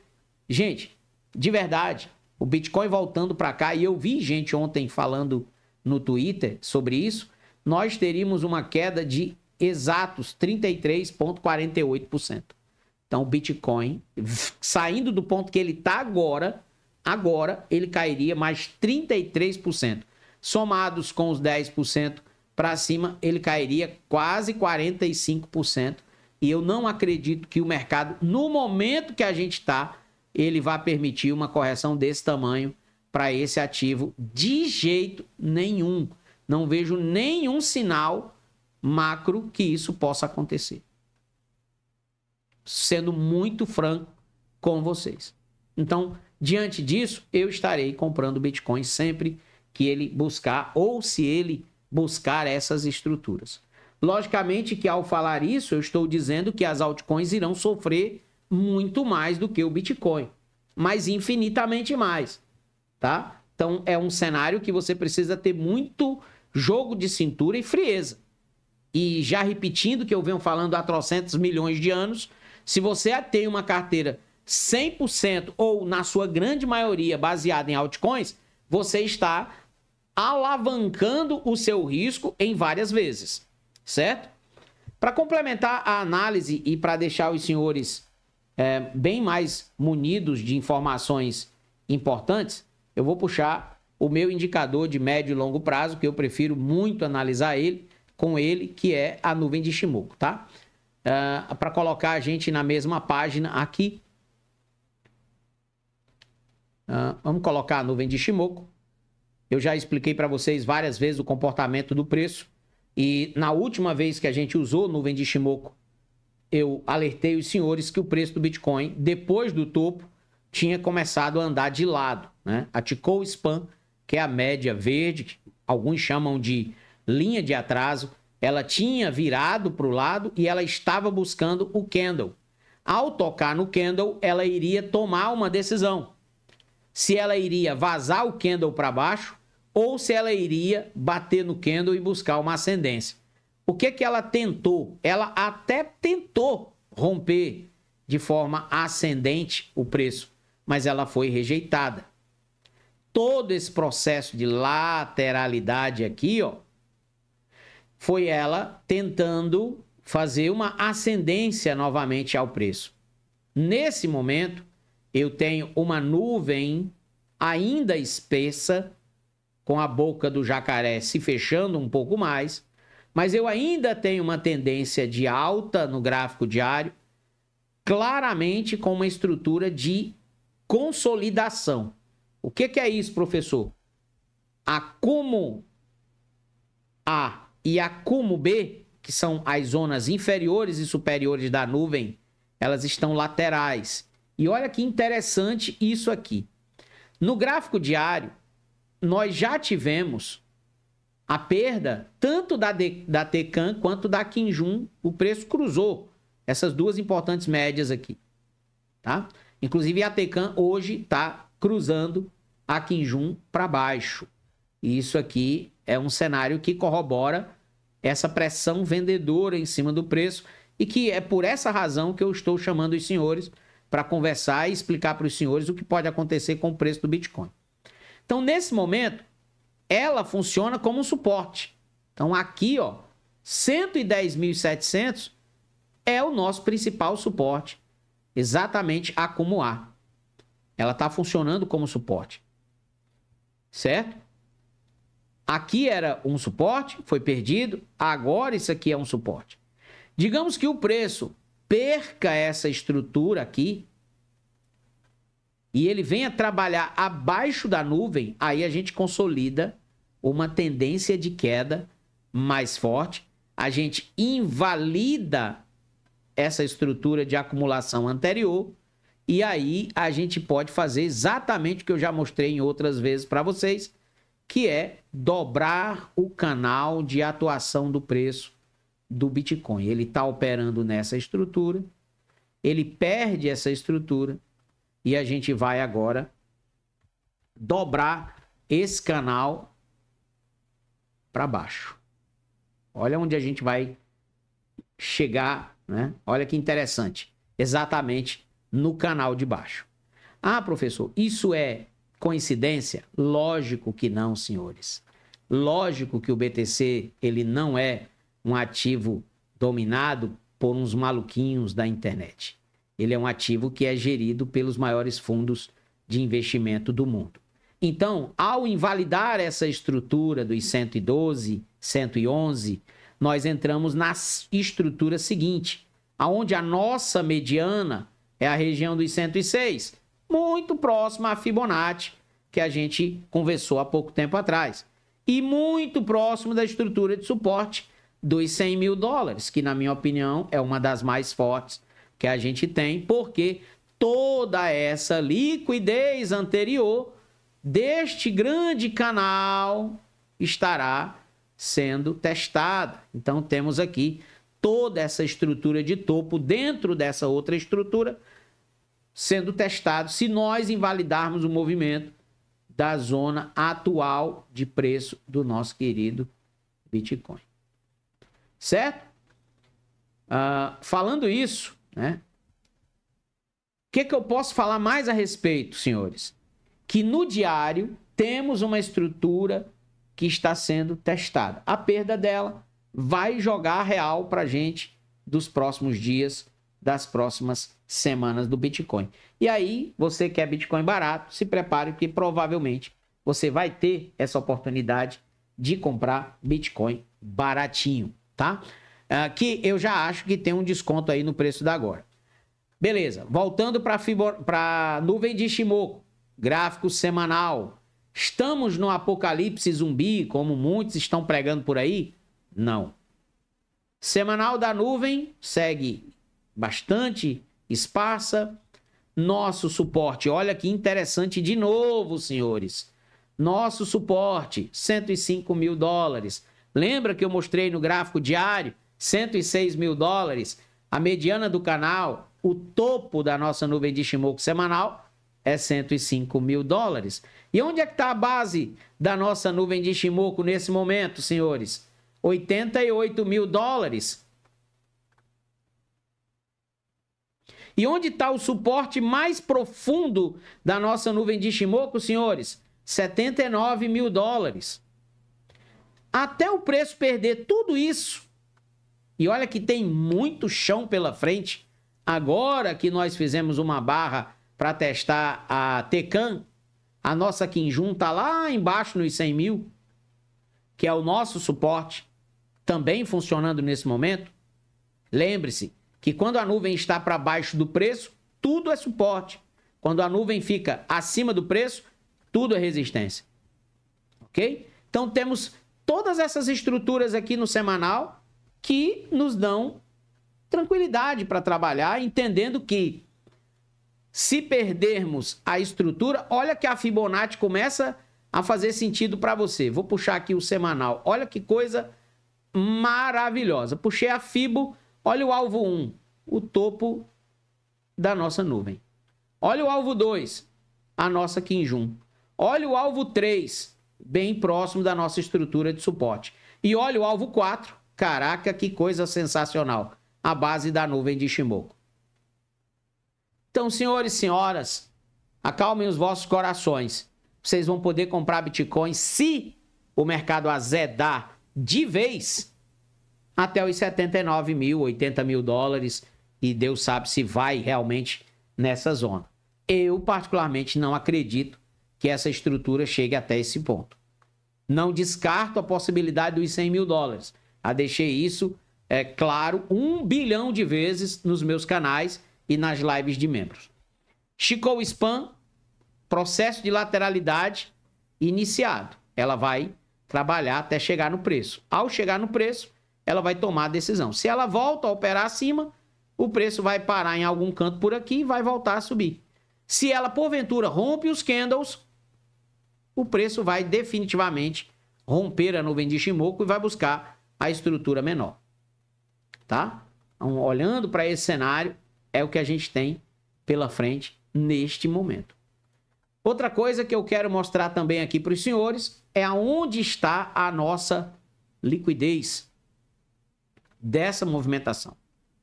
gente, de verdade, o Bitcoin voltando para cá, e eu vi gente ontem falando no Twitter sobre isso, nós teríamos uma queda de exatos 33,48%. Então, o Bitcoin, saindo do ponto que ele está agora ele cairia mais 33%. Somados com os 10% para cima, ele cairia quase 45%. E eu não acredito que o mercado, no momento que a gente está, ele vai permitir uma correção desse tamanho para esse ativo de jeito nenhum. Não vejo nenhum sinal macro que isso possa acontecer. Sendo muito franco com vocês. Então, diante disso, eu estarei comprando Bitcoin sempre que ele buscar, ou se ele buscar essas estruturas. Logicamente que ao falar isso, eu estou dizendo que as altcoins irão sofrer muito mais do que o Bitcoin, mas infinitamente mais, tá? Então, é um cenário que você precisa ter muito jogo de cintura e frieza. E já repetindo o que eu venho falando há trocentos milhões de anos, se você tem uma carteira 100% ou, na sua grande maioria, baseada em altcoins, você está alavancando o seu risco em várias vezes, certo? Para complementar a análise e para deixar os senhores bem mais munidos de informações importantes, eu vou puxar o meu indicador de médio e longo prazo, que eu prefiro muito analisar ele, com ele, que é a nuvem de Ichimoku, tá? Para colocar a gente na mesma página aqui. Vamos colocar a nuvem de Ichimoku. Eu já expliquei para vocês várias vezes o comportamento do preço. E na última vez que a gente usou nuvem de Ichimoku, eu alertei os senhores que o preço do Bitcoin, depois do topo, tinha começado a andar de lado, né? A Chikou Span, que é a média verde, que alguns chamam de linha de atraso, ela tinha virado para o lado e ela estava buscando o candle. Ao tocar no candle, ela iria tomar uma decisão. Se ela iria vazar o candle para baixo ou se ela iria bater no candle e buscar uma ascendência. O que que ela tentou? Ela até tentou romper de forma ascendente o preço, mas ela foi rejeitada. Todo esse processo de lateralidade aqui, ó, foi ela tentando fazer uma ascendência novamente ao preço. Nesse momento, eu tenho uma nuvem ainda espessa, com a boca do jacaré se fechando um pouco mais, mas eu ainda tenho uma tendência de alta no gráfico diário, claramente com uma estrutura de consolidação. O que que é isso, professor? Acúmulo A e acúmulo B, que são as zonas inferiores e superiores da nuvem, elas estão laterais. E olha que interessante isso aqui. No gráfico diário, nós já tivemos a perda tanto da Tecan quanto da Kinjun. O preço cruzou essas duas importantes médias aqui, tá? Inclusive a Tecan hoje está cruzando a Kinjun para baixo. E isso aqui é um cenário que corrobora essa pressão vendedora em cima do preço e que é por essa razão que eu estou chamando os senhores para conversar e explicar para os senhores o que pode acontecer com o preço do Bitcoin. Então, nesse momento, ela funciona como um suporte. Então, aqui, ó, 110.700 é o nosso principal suporte, exatamente acumular. Ela está funcionando como suporte, certo? Aqui era um suporte, foi perdido, agora isso aqui é um suporte. Digamos que o preço perca essa estrutura aqui e ele venha trabalhar abaixo da nuvem, aí a gente consolida uma tendência de queda mais forte, a gente invalida essa estrutura de acumulação anterior e aí a gente pode fazer exatamente o que eu já mostrei em outras vezes para vocês, que é dobrar o canal de atuação do preço do Bitcoin. Ele está operando nessa estrutura, ele perde essa estrutura e a gente vai agora dobrar esse canal para baixo. Olha onde a gente vai chegar, né? Olha que interessante. Exatamente no canal de baixo. Ah, professor, isso é coincidência? Lógico que não, senhores. Lógico que o BTC ele não é um ativo dominado por uns maluquinhos da internet. Ele é um ativo que é gerido pelos maiores fundos de investimento do mundo. Então, ao invalidar essa estrutura dos 112, 111, nós entramos na estrutura seguinte, aonde a nossa mediana é a região dos 106, muito próxima à Fibonacci, que a gente conversou há pouco tempo atrás, e muito próximo da estrutura de suporte dos 100 mil dólares, que na minha opinião é uma das mais fortes que a gente tem, porque toda essa liquidez anterior deste grande canal estará sendo testada. Então temos aqui toda essa estrutura de topo dentro dessa outra estrutura sendo testado se nós invalidarmos o movimento da zona atual de preço do nosso querido Bitcoin. Certo? Falando isso, né? O que eu posso falar mais a respeito, senhores? Que no diário temos uma estrutura que está sendo testada. A perda dela vai jogar real para a gente dos próximos dias, das próximas semanas do Bitcoin. E aí, você quer Bitcoin barato, se prepare que provavelmente você vai ter essa oportunidade de comprar Bitcoin baratinho, tá? Que eu já acho que tem um desconto aí no preço da agora. Beleza, voltando para a nuvem de Ishimoku, gráfico semanal. Estamos no apocalipse zumbi, como muitos estão pregando por aí? Não. Semanal da nuvem segue bastante esparsa. Nosso suporte, olha que interessante de novo, senhores. Nosso suporte, 105 mil dólares. Lembra que eu mostrei no gráfico diário? 106 mil dólares. A mediana do canal, o topo da nossa nuvem de Ishimoku semanal é 105 mil dólares. E onde é que está a base da nossa nuvem de Ishimoku nesse momento, senhores? 88 mil dólares. E onde está o suporte mais profundo da nossa nuvem de Ishimoku, senhores? 79 mil dólares. Até o preço perder tudo isso, e olha que tem muito chão pela frente, agora que nós fizemos uma barra para testar a Tecan, a nossa Kinjun está lá embaixo nos 100 mil, que é o nosso suporte, também funcionando nesse momento. Lembre-se que quando a nuvem está para baixo do preço, tudo é suporte. Quando a nuvem fica acima do preço, tudo é resistência. Ok? Então temos todas essas estruturas aqui no semanal que nos dão tranquilidade para trabalhar, entendendo que se perdermos a estrutura, olha que a Fibonacci começa a fazer sentido para você. Vou puxar aqui o semanal. Olha que coisa maravilhosa. Puxei a Fibo, olha o alvo 1, o topo da nossa nuvem. Olha o alvo 2, a nossa Kinjun. Olha o alvo 3, bem próximo da nossa estrutura de suporte. E olha o alvo 4, caraca, que coisa sensacional. A base da nuvem de Ishimoku. Então, senhores e senhoras, acalmem os vossos corações. Vocês vão poder comprar Bitcoin se o mercado azedar de vez até os 79 mil, 80 mil dólares. E Deus sabe se vai realmente nessa zona. Eu, particularmente, não acredito que essa estrutura chegue até esse ponto. Não descarto a possibilidade dos 100 mil dólares. Deixei isso claro 1 bilhão de vezes nos meus canais e nas lives de membros. Chikou Spam, processo de lateralidade iniciado. Ela vai trabalhar até chegar no preço. Ao chegar no preço, ela vai tomar a decisão. Se ela volta a operar acima, o preço vai parar em algum canto por aqui e vai voltar a subir. Se ela, porventura, rompe os candles, o preço vai definitivamente romper a nuvem de Ishimoku e vai buscar a estrutura menor. Tá? Então, olhando para esse cenário, é o que a gente tem pela frente neste momento. Outra coisa que eu quero mostrar também aqui para os senhores é aonde está a nossa liquidez dessa movimentação.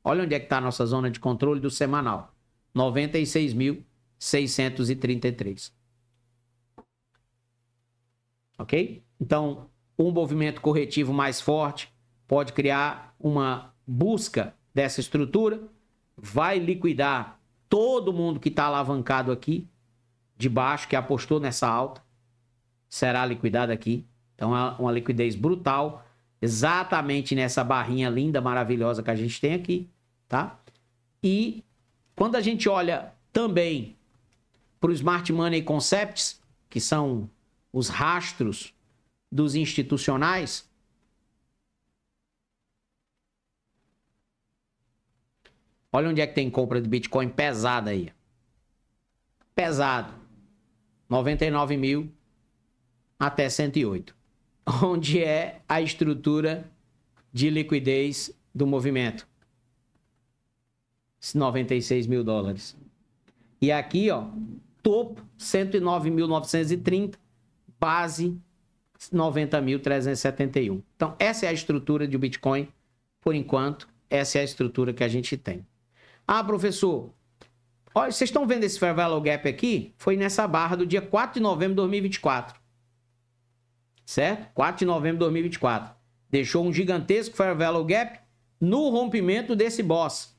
Olha onde é que está a nossa zona de controle do semanal. 96.633. Ok? Então, um movimento corretivo mais forte pode criar uma busca dessa estrutura, vai liquidar todo mundo que está alavancado aqui, de baixo, que apostou nessa alta, será liquidado aqui. Então, é uma liquidez brutal, exatamente nessa barrinha linda, maravilhosa que a gente tem aqui, tá? E quando a gente olha também para o Smart Money Concepts, que são os rastros dos institucionais, olha onde é que tem compra de Bitcoin pesada aí. Pesado. 99 mil até 108. Onde é a estrutura de liquidez do movimento? 96 mil dólares. E aqui, ó, topo 109.930, base 90.371. Então, essa é a estrutura de Bitcoin, por enquanto, essa é a estrutura que a gente tem. Ah, professor, olha, vocês estão vendo esse Fair Value Gap aqui? Foi nessa barra do dia 4 de novembro de 2024. Certo? 4 de novembro de 2024. Deixou um gigantesco Fair Value Gap no rompimento desse boss,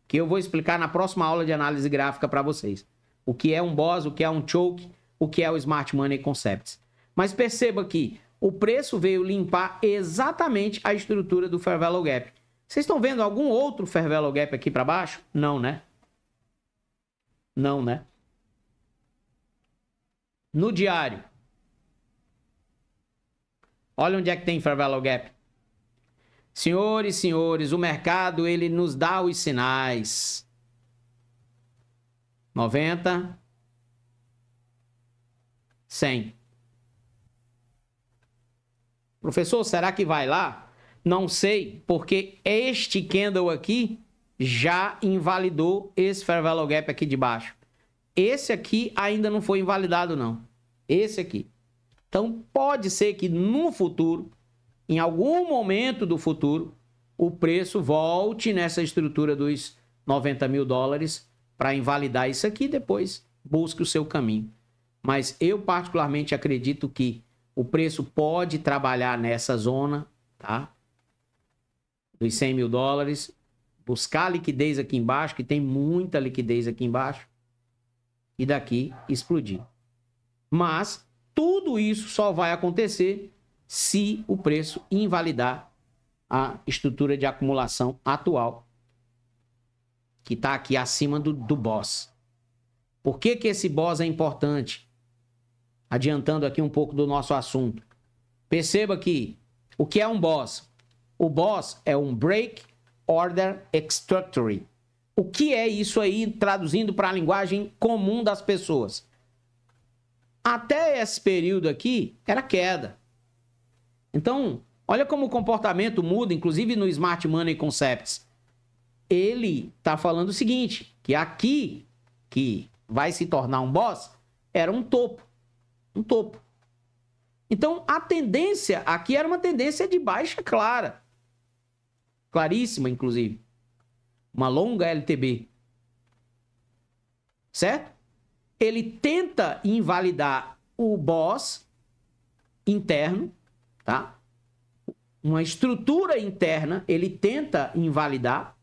que eu vou explicar na próxima aula de análise gráfica para vocês. O que é um boss, o que é um choke, o que é o Smart Money Concepts. Mas perceba que o preço veio limpar exatamente a estrutura do Fair Value Gap. Vocês estão vendo algum outro Fair Value Gap aqui para baixo? Não, né? Não, né? No diário. Olha onde é que tem Fair Value Gap. Senhores e senhores, o mercado, ele nos dá os sinais. 90. 100. Professor, será que vai lá? Não sei, porque este candle aqui já invalidou esse Fair Value Gap aqui de baixo. Esse aqui ainda não foi invalidado, não. Esse aqui. Então, pode ser que no futuro, em algum momento do futuro, o preço volte nessa estrutura dos 90 mil dólares para invalidar isso aqui e depois busque o seu caminho. Mas eu particularmente acredito que o preço pode trabalhar nessa zona, tá? Dos 100 mil dólares, buscar liquidez aqui embaixo, que tem muita liquidez aqui embaixo, e daqui explodir. Mas tudo isso só vai acontecer se o preço invalidar a estrutura de acumulação atual, que está aqui acima do boss. Por que que esse boss é importante? Adiantando aqui um pouco do nosso assunto. Perceba que o que é um boss? O boss é um Break Order Extractory. O que é isso aí, traduzindo para a linguagem comum das pessoas? Até esse período aqui, era queda. Então, olha como o comportamento muda, inclusive no Smart Money Concepts. Ele está falando o seguinte, que aqui, que vai se tornar um boss, era um topo. Um topo. Então, a tendência aqui era uma tendência de baixa clara. Claríssima, inclusive. Uma longa LTB. Certo? Ele tenta invalidar o boss interno, tá? Uma estrutura interna, ele tenta invalidar.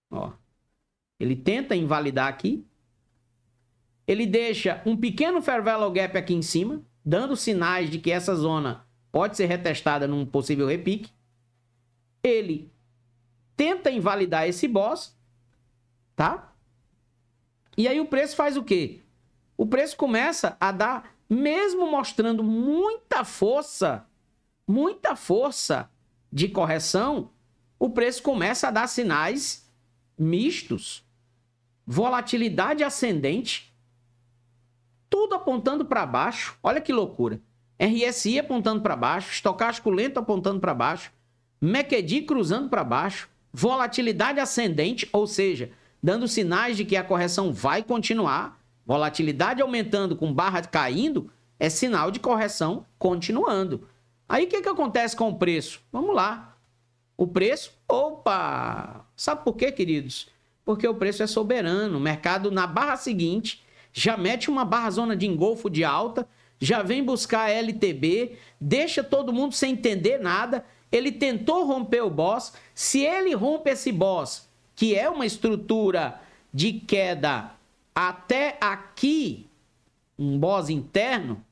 Ó. Ele tenta invalidar aqui. Ele deixa um pequeno Fair Value Gap aqui em cima, dando sinais de que essa zona pode ser retestada num possível repique. Ele tenta invalidar esse boss, tá? E aí o preço faz o quê? O preço começa a dar, mesmo mostrando muita força de correção, o preço começa a dar sinais mistos, volatilidade ascendente, tudo apontando para baixo. Olha que loucura. RSI apontando para baixo, estocástico lento apontando para baixo, MACD cruzando para baixo, volatilidade ascendente, ou seja, dando sinais de que a correção vai continuar, volatilidade aumentando com barra caindo, é sinal de correção continuando. Aí o que acontece com o preço? Vamos lá. O preço, opa! Sabe por quê, queridos? Porque o preço é soberano. O mercado, na barra seguinte, já mete uma barra zona de engolfo de alta, já vem buscar LTB, deixa todo mundo sem entender nada. Ele tentou romper o boss. Se ele rompe esse boss, que é uma estrutura de queda até aqui, um boss interno,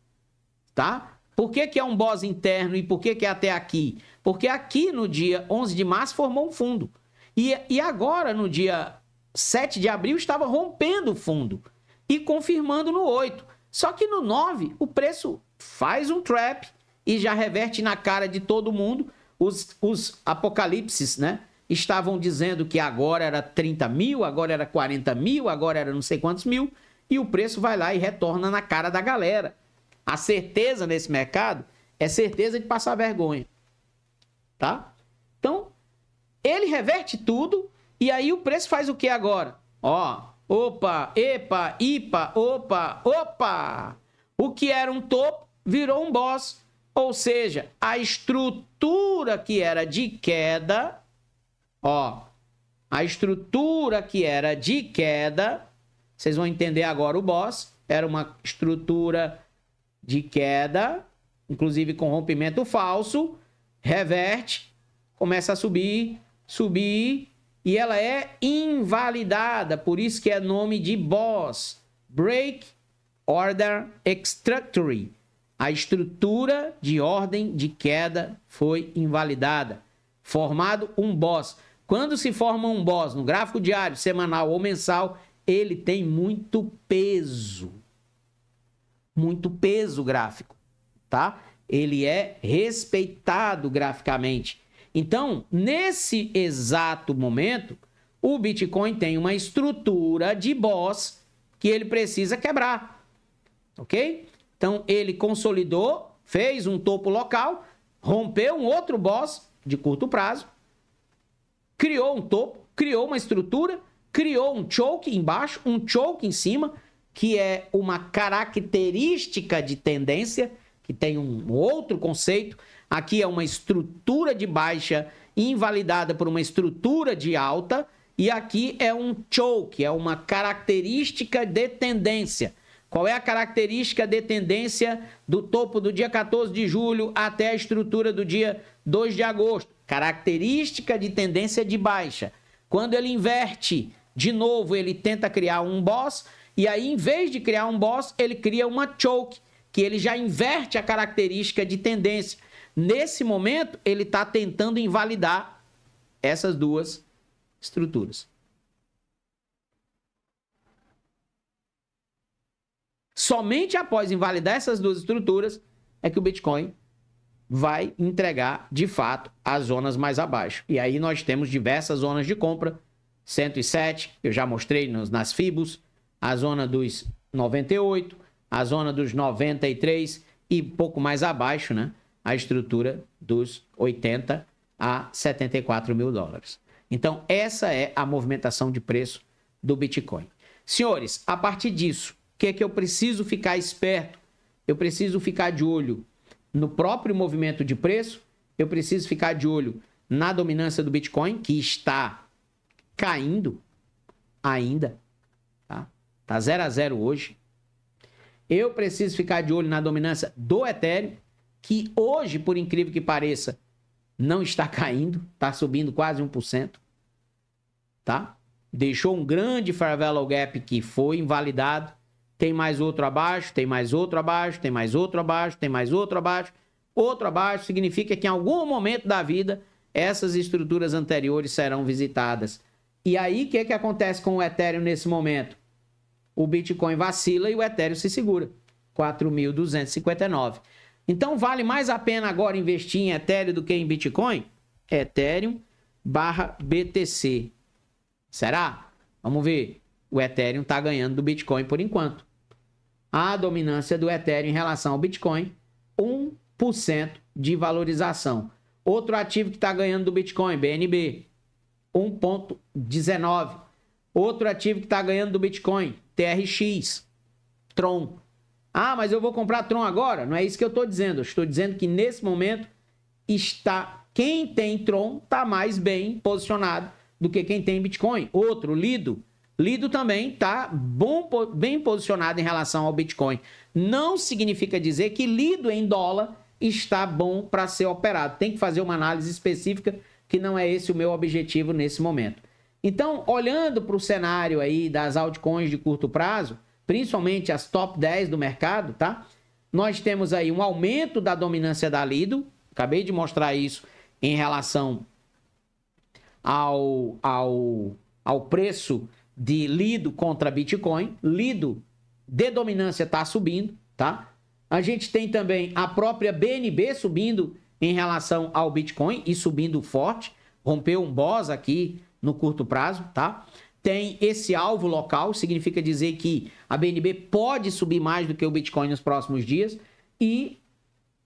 tá? Por que que é um boss interno e por que que é até aqui? Porque aqui no dia 11 de março formou um fundo. E agora, no dia 7 de abril, estava rompendo o fundo e confirmando no 8. Só que no 9, o preço faz um trap e já reverte na cara de todo mundo. Os apocalipses, né? Estavam dizendo que agora era 30 mil, agora era 40 mil, agora era não sei quantos mil. E o preço vai lá e retorna na cara da galera. A certeza nesse mercado é certeza de passar vergonha. Tá? Então, ele reverte tudo E aí o preço faz o que agora? Ó, opa, epa, ipa, opa, opa. O que era um topo virou um boss. Ou seja, a estrutura que era de queda, ó, a estrutura que era de queda, vocês vão entender agora o boss, era uma estrutura de queda, inclusive com rompimento falso, reverte, começa a subir, subir, e ela é invalidada, por isso que é nome de boss, Break Order Extractory. A estrutura de ordem de queda foi invalidada, formado um boss. Quando se forma um boss no gráfico diário, semanal ou mensal, ele tem muito peso gráfico, tá? Ele é respeitado graficamente. Então, nesse exato momento, o Bitcoin tem uma estrutura de boss que ele precisa quebrar, ok? Então, ele consolidou, fez um topo local, rompeu um outro boss de curto prazo, criou um topo, criou uma estrutura, criou um choke embaixo, um choke em cima, que é uma característica de tendência, que tem um outro conceito. Aqui é uma estrutura de baixa invalidada por uma estrutura de alta, e aqui é um choke, é uma característica de tendência. Qual é a característica de tendência do topo do dia 14 de julho até a estrutura do dia 2 de agosto? Característica de tendência de baixa. Quando ele inverte, de novo, ele tenta criar um boss, e aí, em vez de criar um boss, ele cria uma choke, que ele já inverte a característica de tendência. Nesse momento, ele está tentando invalidar essas duas estruturas. Somente após invalidar essas duas estruturas é que o Bitcoin vai entregar, de fato, as zonas mais abaixo. E aí nós temos diversas zonas de compra. 107, eu já mostrei nas Fibos, a zona dos 98, a zona dos 93 e pouco mais abaixo, né? A estrutura dos 80 a 74 mil dólares. Então, essa é a movimentação de preço do Bitcoin. Senhores, a partir disso, o que é que eu preciso ficar esperto? Eu preciso ficar de olho no próprio movimento de preço, eu preciso ficar de olho na dominância do Bitcoin, que está caindo ainda, tá? Tá 0 a 0 hoje. Eu preciso ficar de olho na dominância do Ethereum, que hoje, por incrível que pareça, não está caindo, está subindo quase 1%, tá? Deixou um grande Fair Value Gap que foi invalidado. Tem mais outro abaixo, tem mais outro abaixo, tem mais outro abaixo, tem mais outro abaixo. Outro abaixo significa que em algum momento da vida essas estruturas anteriores serão visitadas. E aí o que que acontece com o Ethereum nesse momento? O Bitcoin vacila e o Ethereum se segura. 4.259. Então vale mais a pena agora investir em Ethereum do que em Bitcoin? Ethereum barra BTC. Será? Vamos ver. O Ethereum está ganhando do Bitcoin por enquanto. A dominância do Ethereum em relação ao Bitcoin, 1% de valorização. Outro ativo que está ganhando do Bitcoin, BNB, 1,19%. Outro ativo que está ganhando do Bitcoin, TRX, Tron. Ah, mas eu vou comprar Tron agora? Não é isso que eu estou dizendo. Eu estou dizendo que nesse momento quem tem Tron está mais bem posicionado do que quem tem Bitcoin. Outro, Lido. Lido também está bem posicionado em relação ao Bitcoin. Não significa dizer que Lido em dólar está bom para ser operado. Tem que fazer uma análise específica, que não é esse o meu objetivo nesse momento. Então, olhando para o cenário aí das altcoins de curto prazo, principalmente as top 10 do mercado, tá? Nós temos aí um aumento da dominância da Lido. Acabei de mostrar isso em relação ao preço de Lido contra Bitcoin. Lido de dominância está subindo, tá? A gente tem também a própria BNB subindo em relação ao Bitcoin e subindo forte. Rompeu um boss aqui no curto prazo, tá? Tem esse alvo local, significa dizer que a BNB pode subir mais do que o Bitcoin nos próximos dias. E,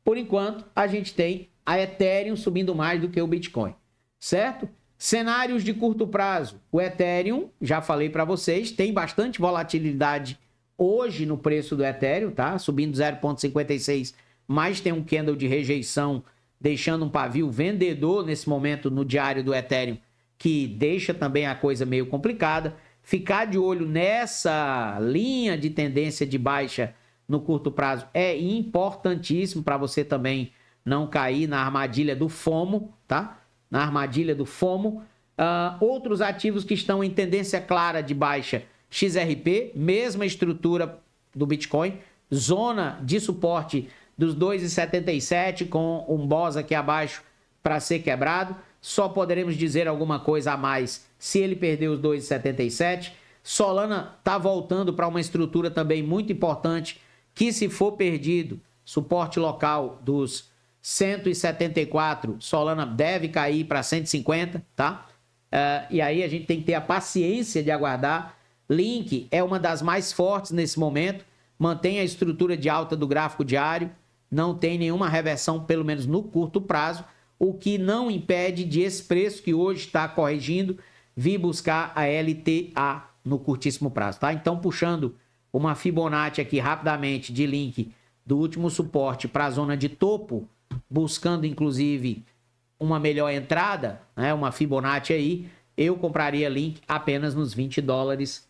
por enquanto, a gente tem a Ethereum subindo mais do que o Bitcoin, certo? Cenários de curto prazo. O Ethereum, já falei para vocês, tem bastante volatilidade hoje no preço do Ethereum, tá? Subindo 0,56, mas tem um candle de rejeição, deixando um pavio vendedor nesse momento no diário do Ethereum, que deixa também a coisa meio complicada. Ficar de olho nessa linha de tendência de baixa no curto prazo é importantíssimo para você também não cair na armadilha do FOMO, tá? Na armadilha do FOMO. Outros ativos que estão em tendência clara de baixa, XRP, mesma estrutura do Bitcoin, zona de suporte dos 2,77 com um BOS aqui abaixo para ser quebrado. Só poderemos dizer alguma coisa a mais se ele perder os 2,77. Solana está voltando para uma estrutura também muito importante, que se for perdido, suporte local dos 174, Solana deve cair para 150, tá? E aí a gente tem que ter a paciência de aguardar. Link é uma das mais fortes nesse momento, mantém a estrutura de alta do gráfico diário, não tem nenhuma reversão, pelo menos no curto prazo, o que não impede de esse preço que hoje está corrigindo vir buscar a LTA no curtíssimo prazo, tá? Então, puxando uma Fibonacci aqui rapidamente de link do último suporte para a zona de topo, buscando inclusive uma melhor entrada, né? Uma Fibonacci aí, eu compraria link apenas nos $20,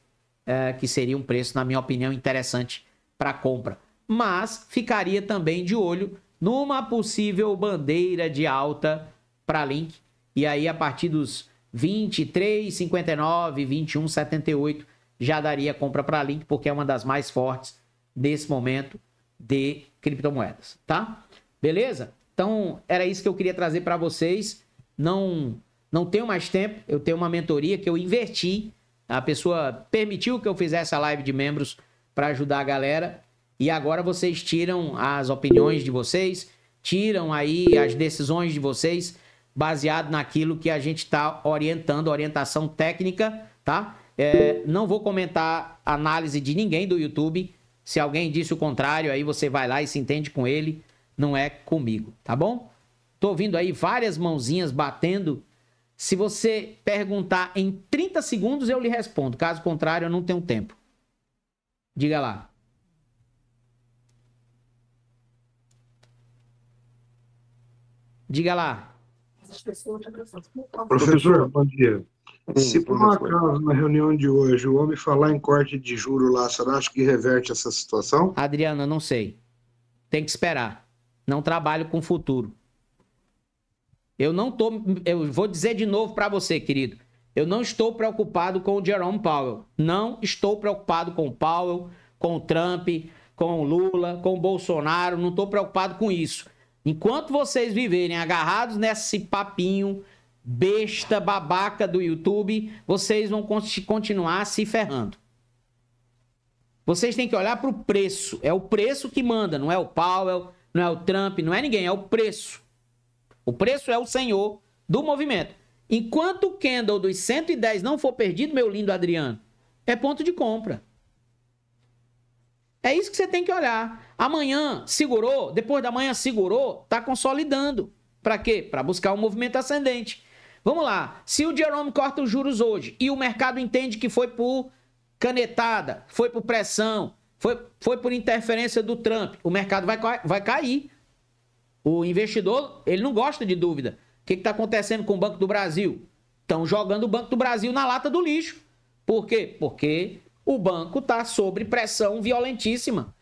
que seria um preço, na minha opinião, interessante para compra. Mas ficaria também de olho numa possível bandeira de alta para link. E aí, a partir dos 23,59, 21,78, já daria compra para link, porque é uma das mais fortes desse momento de criptomoedas, tá? Beleza? Então, era isso que eu queria trazer para vocês. Não tenho mais tempo, eu tenho uma mentoria que eu inverti. A pessoa permitiu que eu fizesse a live de membros para ajudar a galera. E agora vocês tiram as opiniões de vocês, tiram aí as decisões de vocês, baseado naquilo que a gente está orientando, orientação técnica, tá? Não vou comentar análise de ninguém do YouTube. Se alguém disse o contrário, aí você vai lá e se entende com ele, não é comigo, tá bom? Tô ouvindo aí várias mãozinhas batendo. Se você perguntar em 30 segundos, eu lhe respondo. Caso contrário, eu não tenho tempo. Diga lá. Diga lá. Professor, bom dia. Se por um acaso, na reunião de hoje, o homem falar em corte de juro lá, você acha que reverte essa situação? Adriano, eu não sei. Tem que esperar. Não trabalho com futuro. Eu vou dizer de novo para você, querido. Eu não estou preocupado com o Jerome Powell. Não estou preocupado com o Powell, com o Trump, com o Lula, com o Bolsonaro. Não estou preocupado com isso. Enquanto vocês viverem agarrados nesse papinho besta, babaca do YouTube, vocês vão continuar se ferrando. Vocês têm que olhar para o preço. É o preço que manda, não é o Powell, não é o Trump, não é ninguém, é o preço. O preço é o senhor do movimento. Enquanto o candle dos 110 não for perdido, meu lindo Adriano, é ponto de compra. É isso que você tem que olhar. Amanhã segurou, depois da manhã segurou, está consolidando. Para quê? Para buscar um movimento ascendente. Vamos lá. Se o Jerome corta os juros hoje e o mercado entende que foi por canetada, foi por pressão, foi por interferência do Trump, o mercado vai cair. O investidor, ele não gosta de dúvida. O que está acontecendo com o Banco do Brasil? Estão jogando o Banco do Brasil na lata do lixo. Por quê? Porque o banco está sob pressão violentíssima.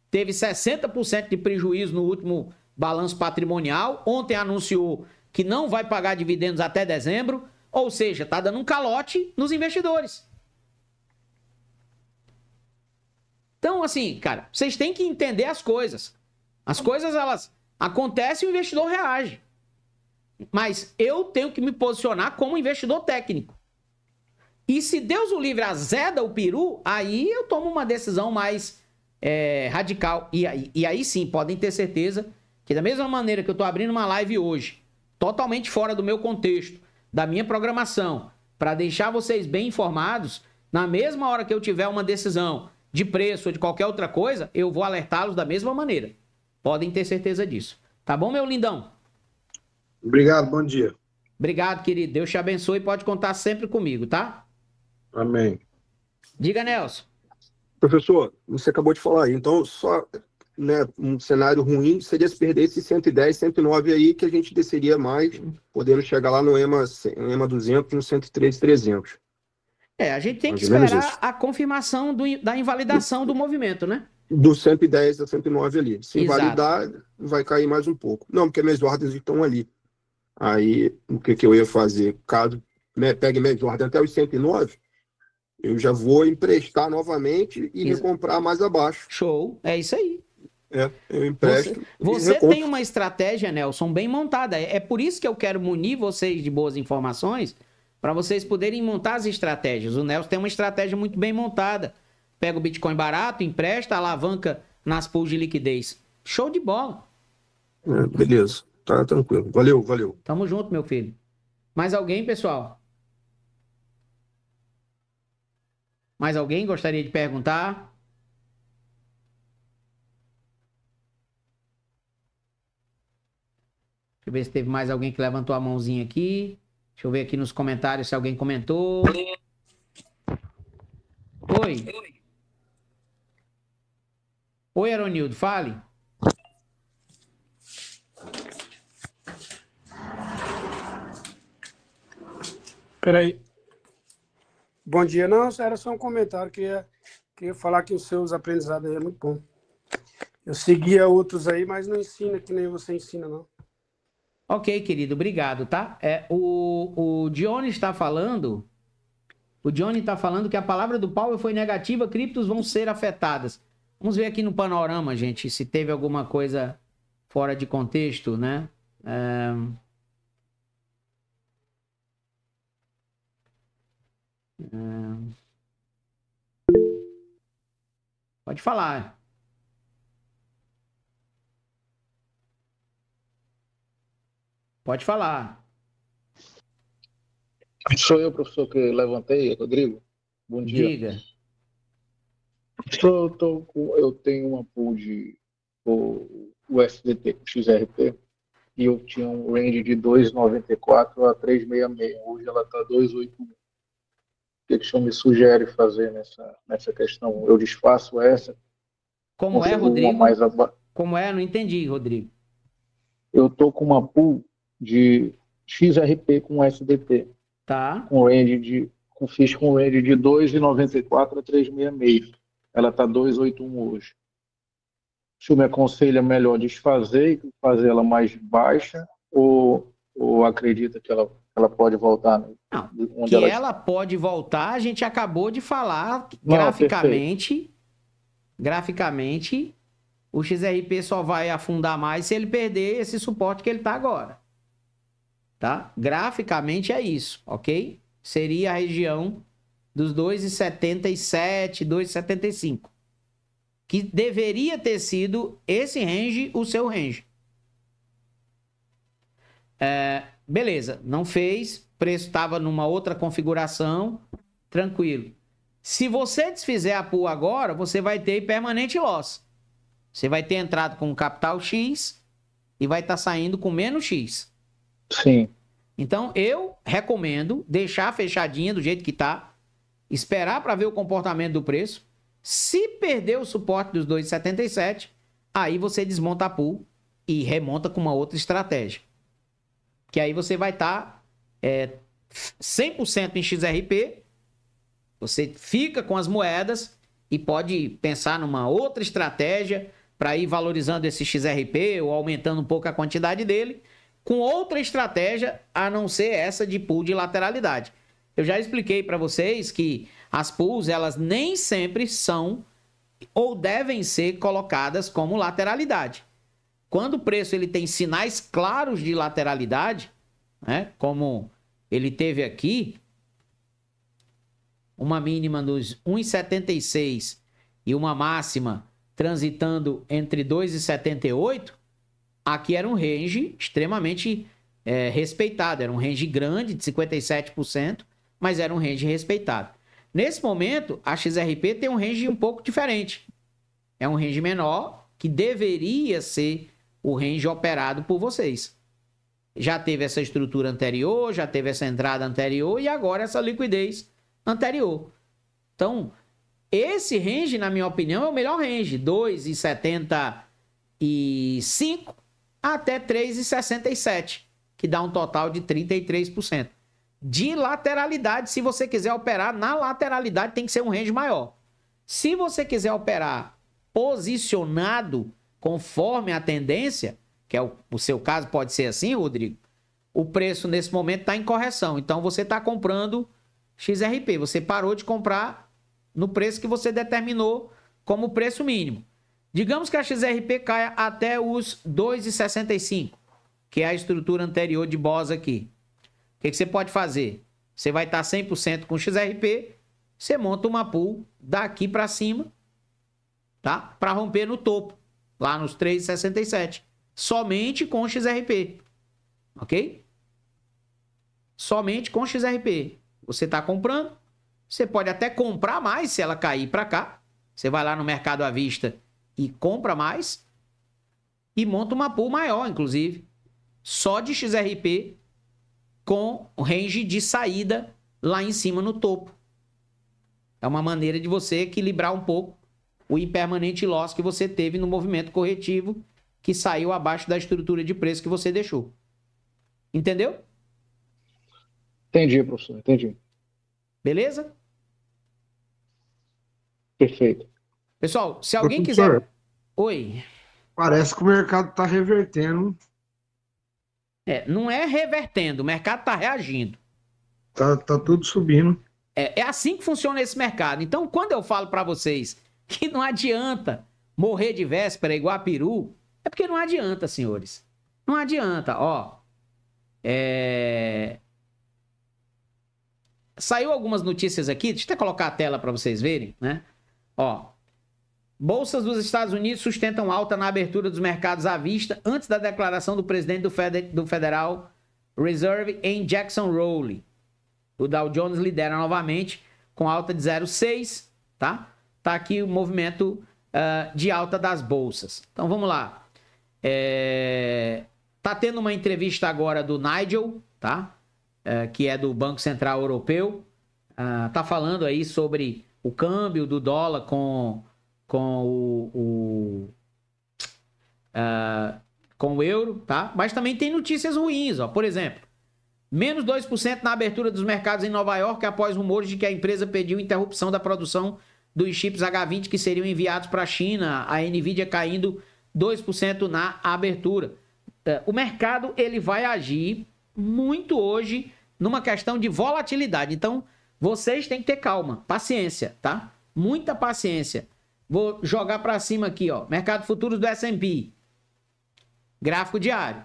Teve 60% de prejuízo no último balanço patrimonial. Ontem anunciou que não vai pagar dividendos até dezembro. Ou seja, está dando um calote nos investidores. Então, assim, cara, vocês têm que entender as coisas. As coisas, elas acontecem e o investidor reage. Mas eu tenho que me posicionar como investidor técnico. E se Deus o livre azeda o peru, aí eu tomo uma decisão mais radical. E aí sim, podem ter certeza que da mesma maneira que eu estou abrindo uma live hoje, totalmente fora do meu contexto, da minha programação, para deixar vocês bem informados, na mesma hora que eu tiver uma decisão de preço ou de qualquer outra coisa, eu vou alertá-los da mesma maneira. Podem ter certeza disso. Tá bom, meu lindão? Obrigado, bom dia. Obrigado, querido. Deus te abençoe e pode contar sempre comigo, tá? Amém. Diga, Nelson. Professor, você acabou de falar aí, então só, né, um cenário ruim seria se perder esse 110, 109 aí, que a gente desceria mais, podendo chegar lá no EMA 200, no 103, 300. A gente tem que Mais ou menos esperar isso. a confirmação da invalidação do movimento, né? Do 110 a 109 ali. Se Exato. invalidar, vai cair mais um pouco. Não, porque minhas ordens estão ali. Aí, o que eu ia fazer? Caso pegue minhas ordens até os 109, eu já vou emprestar novamente e recomprar mais abaixo. Show, é isso aí. Eu empresto. Você tem uma estratégia, Nelson, bem montada. É por isso que eu quero munir vocês de boas informações, para vocês poderem montar as estratégias. O Nelson tem uma estratégia muito bem montada. Pega o Bitcoin barato, empresta, alavanca nas pools de liquidez. Show de bola. Beleza, tá tranquilo. Valeu. Tamo junto, meu filho. Mais alguém, pessoal? Mais alguém gostaria de perguntar? Deixa eu ver se teve mais alguém que levantou a mãozinha aqui. Deixa eu ver aqui nos comentários se alguém comentou. Oi. Oi, Aronildo, fale. Peraí. Bom dia. Não, era só um comentário. Queria falar que os seus aprendizados aí é muito bom. Eu seguia outros aí, mas não ensina que nem você ensina, não. Ok, querido, obrigado, tá? O Johnny está falando... O Johnny está falando que a palavra do Paulo foi negativa, criptos vão ser afetadas. Vamos ver aqui no panorama, gente, se teve alguma coisa fora de contexto, né? Pode falar. Pode falar. Sou eu, professor, que levantei, Rodrigo. Bom dia. Diga. Professor, eu tenho uma pool de USDT com XRP e eu tinha um range de 2,94 a 3,66. Hoje ela está 2,81. O que o senhor me sugere fazer nessa questão? Eu desfaço essa? Como é, Rodrigo? Como é? Não entendi, Rodrigo. Eu estou com uma pool de XRP com USDT. Tá. Fiz com range de 2,94 a 3,66. Ela está 2,81 hoje. O senhor me aconselha melhor desfazer e fazer ela mais baixa ou acredita que ela pode voltar? Não, onde ela pode voltar, a gente acabou de falar. Graficamente, o XRP só vai afundar mais se ele perder esse suporte que ele está agora. Tá? Graficamente é isso, ok? Seria a região dos 2,77, 2,75. Que deveria ter sido esse range, o seu range. Beleza, não fez, preço estava numa outra configuração, tranquilo. Se você desfizer a pool agora, você vai ter permanente loss. Você vai ter entrado com capital X e vai estar saindo com menos X. Sim. Então, eu recomendo deixar fechadinha do jeito que está, esperar para ver o comportamento do preço. Se perder o suporte dos 2,77, aí você desmonta a pool e remonta com uma outra estratégia. Que aí você vai estar 100% em XRP, você fica com as moedas e pode pensar numa outra estratégia para ir valorizando esse XRP ou aumentando um pouco a quantidade dele, com outra estratégia a não ser essa de pool de lateralidade. Eu já expliquei para vocês que as pools, elas nem sempre são ou devem ser colocadas como lateralidade. Quando o preço ele tem sinais claros de lateralidade, né, como ele teve aqui, uma mínima nos 1,76 e uma máxima transitando entre 2,78, aqui era um range extremamente respeitado. Era um range grande, de 57%, mas era um range respeitado. Nesse momento, a XRP tem um range um pouco diferente. É um range menor, que deveria ser o range operado por vocês. já teve essa estrutura anterior, já teve essa entrada anterior e agora essa liquidez anterior. Então, esse range, na minha opinião, é o melhor range, 2,75 até 3,67, que dá um total de 33%. De lateralidade, se você quiser operar na lateralidade, tem que ser um range maior. Se você quiser operar posicionado conforme a tendência, que é o seu caso, pode ser assim, Rodrigo, o preço nesse momento está em correção. Então, você está comprando XRP. Você parou de comprar no preço que você determinou como preço mínimo. Digamos que a XRP caia até os 2,65, que é a estrutura anterior de BOS aqui. O que você pode fazer? Você vai estar 100% com XRP, você monta uma pool daqui para cima, tá? Para romper no topo, lá nos 3,67. Somente com XRP, ok? Somente com XRP. Você está comprando, você pode até comprar mais se ela cair para cá. Você vai lá no mercado à vista e compra mais e monta uma pool maior, inclusive, só de XRP com range de saída lá em cima no topo. É uma maneira de você equilibrar um pouco o impermanente loss que você teve no movimento corretivo que saiu abaixo da estrutura de preço que você deixou. Entendeu? Entendi, professor, entendi. Beleza? Perfeito. Pessoal, se alguém Professor, quiser... Oi. Parece que o mercado está revertendo. Não é revertendo, o mercado está reagindo. Tá tudo subindo. É assim que funciona esse mercado. Então, quando eu falo para vocês que não adianta morrer de véspera igual a peru, é porque não adianta, senhores. Não adianta, ó. Saiu algumas notícias aqui, deixa eu até colocar a tela para vocês verem, né? Ó. Bolsas dos Estados Unidos sustentam alta na abertura dos mercados à vista antes da declaração do presidente do Federal Reserve em Jackson Hole. O Dow Jones lidera novamente com alta de 0,6, tá? Tá aqui o movimento de alta das bolsas. Então vamos lá. Tá tendo uma entrevista agora do Nigel, tá? Que é do Banco Central Europeu. Tá falando aí sobre o câmbio do dólar com o euro, tá? Mas também tem notícias ruins, ó. Por exemplo, menos 2% na abertura dos mercados em Nova York após rumores de que a empresa pediu interrupção da produção dos chips H20 que seriam enviados para a China, a Nvidia caindo 2% na abertura. O mercado ele vai agir muito hoje numa questão de volatilidade. Então, vocês têm que ter calma, paciência, tá? Muita paciência. Vou jogar para cima aqui, ó. Mercado futuros do S&P. Gráfico diário.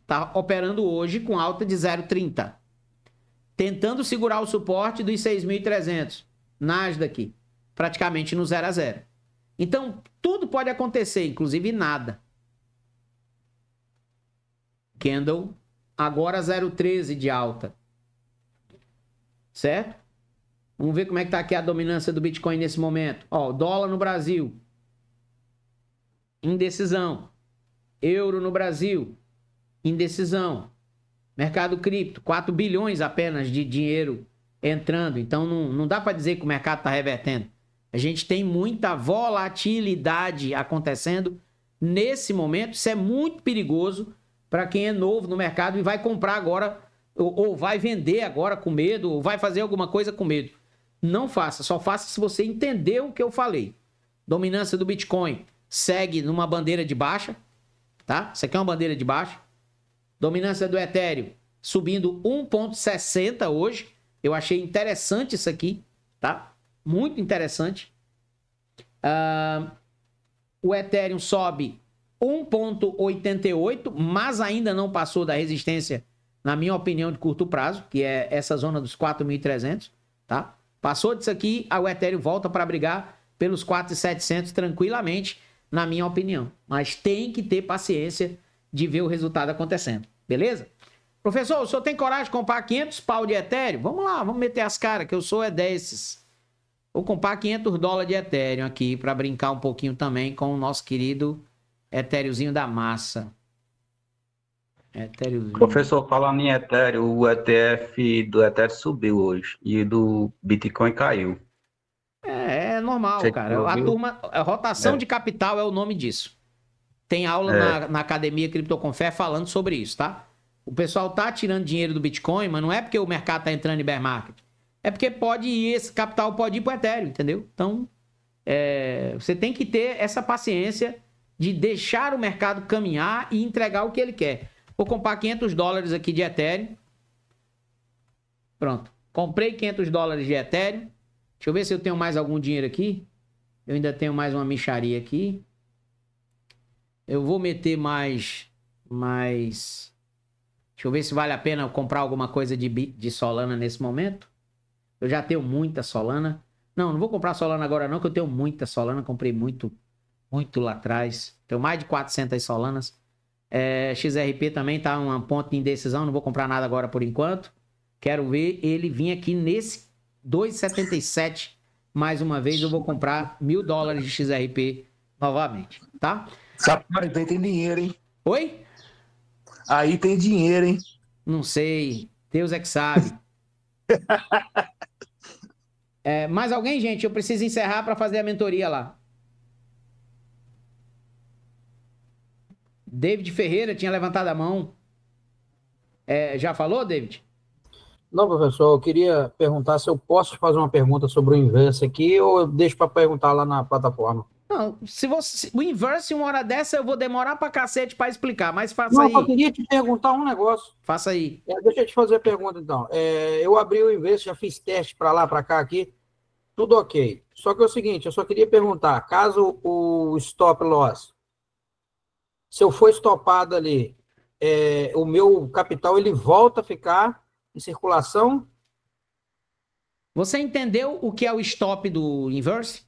Tá operando hoje com alta de 0,30. Tentando segurar o suporte dos 6.300. Nasdaq, praticamente no 0 a 0. Então, tudo pode acontecer, inclusive nada. Candle, agora 0,13 de alta. Certo? Vamos ver como é que tá aqui a dominância do Bitcoin nesse momento. Ó, o dólar no Brasil. Indecisão. Euro no Brasil. Indecisão. Mercado cripto. 4 bilhões apenas de dinheiro entrando. Então não dá para dizer que o mercado está revertendo. A gente tem muita volatilidade acontecendo nesse momento. Isso é muito perigoso para quem é novo no mercado e vai comprar agora ou vai vender agora com medo ou vai fazer alguma coisa com medo. Não faça, só faça se você entender o que eu falei. Dominância do Bitcoin segue numa bandeira de baixa, tá? Isso aqui é uma bandeira de baixa. Dominância do Ethereum subindo 1,60 hoje. Eu achei interessante isso aqui, tá? Muito interessante. O Ethereum sobe 1,88, mas ainda não passou da resistência, na minha opinião, de curto prazo, que é essa zona dos 4.300, tá? Passou disso aqui, o Ethereum volta para brigar pelos 4.700 tranquilamente, na minha opinião. Mas tem que ter paciência de ver o resultado acontecendo. Beleza? Professor, o senhor tem coragem de comprar 500 pau de Ethereum? Vamos lá, vamos meter as caras, que eu sou desses. Vou comprar $500 de Ethereum aqui para brincar um pouquinho também com o nosso querido Etériozinho da massa. Etériozinho. Professor, falando em Ethereum, o ETF do Ethereum subiu hoje e do Bitcoin caiu. É normal, Você cara. A ouviu? turma, a rotação É. de capital é o nome disso. Tem aula na Academia Criptoconfé falando sobre isso, tá? O pessoal tá tirando dinheiro do Bitcoin, mas não é porque o mercado tá entrando em bear market. É porque pode ir, esse capital pode ir pro Ethereum, entendeu? Então, você tem que ter essa paciência de deixar o mercado caminhar e entregar o que ele quer. Vou comprar $500 aqui de Ethereum. Pronto. Comprei $500 de Ethereum. Deixa eu ver se eu tenho mais algum dinheiro aqui. Eu ainda tenho mais uma mixaria aqui. Eu vou meter mais... Deixa eu ver se vale a pena comprar alguma coisa de Solana nesse momento. Eu já tenho muita Solana. Não vou comprar Solana agora não, que eu tenho muita Solana. Comprei muito lá atrás. Tenho mais de 400 Solanas. XRP também tá um ponto de indecisão. Não vou comprar nada agora por enquanto. Quero ver ele vir aqui nesse 2,77 mais uma vez. Eu vou comprar $1.000 de XRP novamente, tá? Rapaz, aí tem dinheiro, hein? Oi? Aí tem dinheiro, hein? Não sei. Deus é que sabe. Mais alguém, gente? Eu preciso encerrar para fazer a mentoria lá. David Ferreira tinha levantado a mão. Já falou, David? Não, professor, eu queria perguntar se eu posso fazer uma pergunta sobre o Inverse aqui ou eu deixo para perguntar lá na plataforma. Não, o Inverse, uma hora dessa, eu vou demorar pra cacete pra explicar, mas faça aí. Eu queria te perguntar um negócio. Faça aí. Deixa eu te fazer a pergunta, então. Eu abri o Inverse, já fiz teste para lá, para cá, aqui, tudo ok. Só que é o seguinte, eu só queria perguntar, caso o stop loss, se eu for estopado ali, o meu capital, ele volta a ficar em circulação? Você entendeu o que é o stop do Inverse?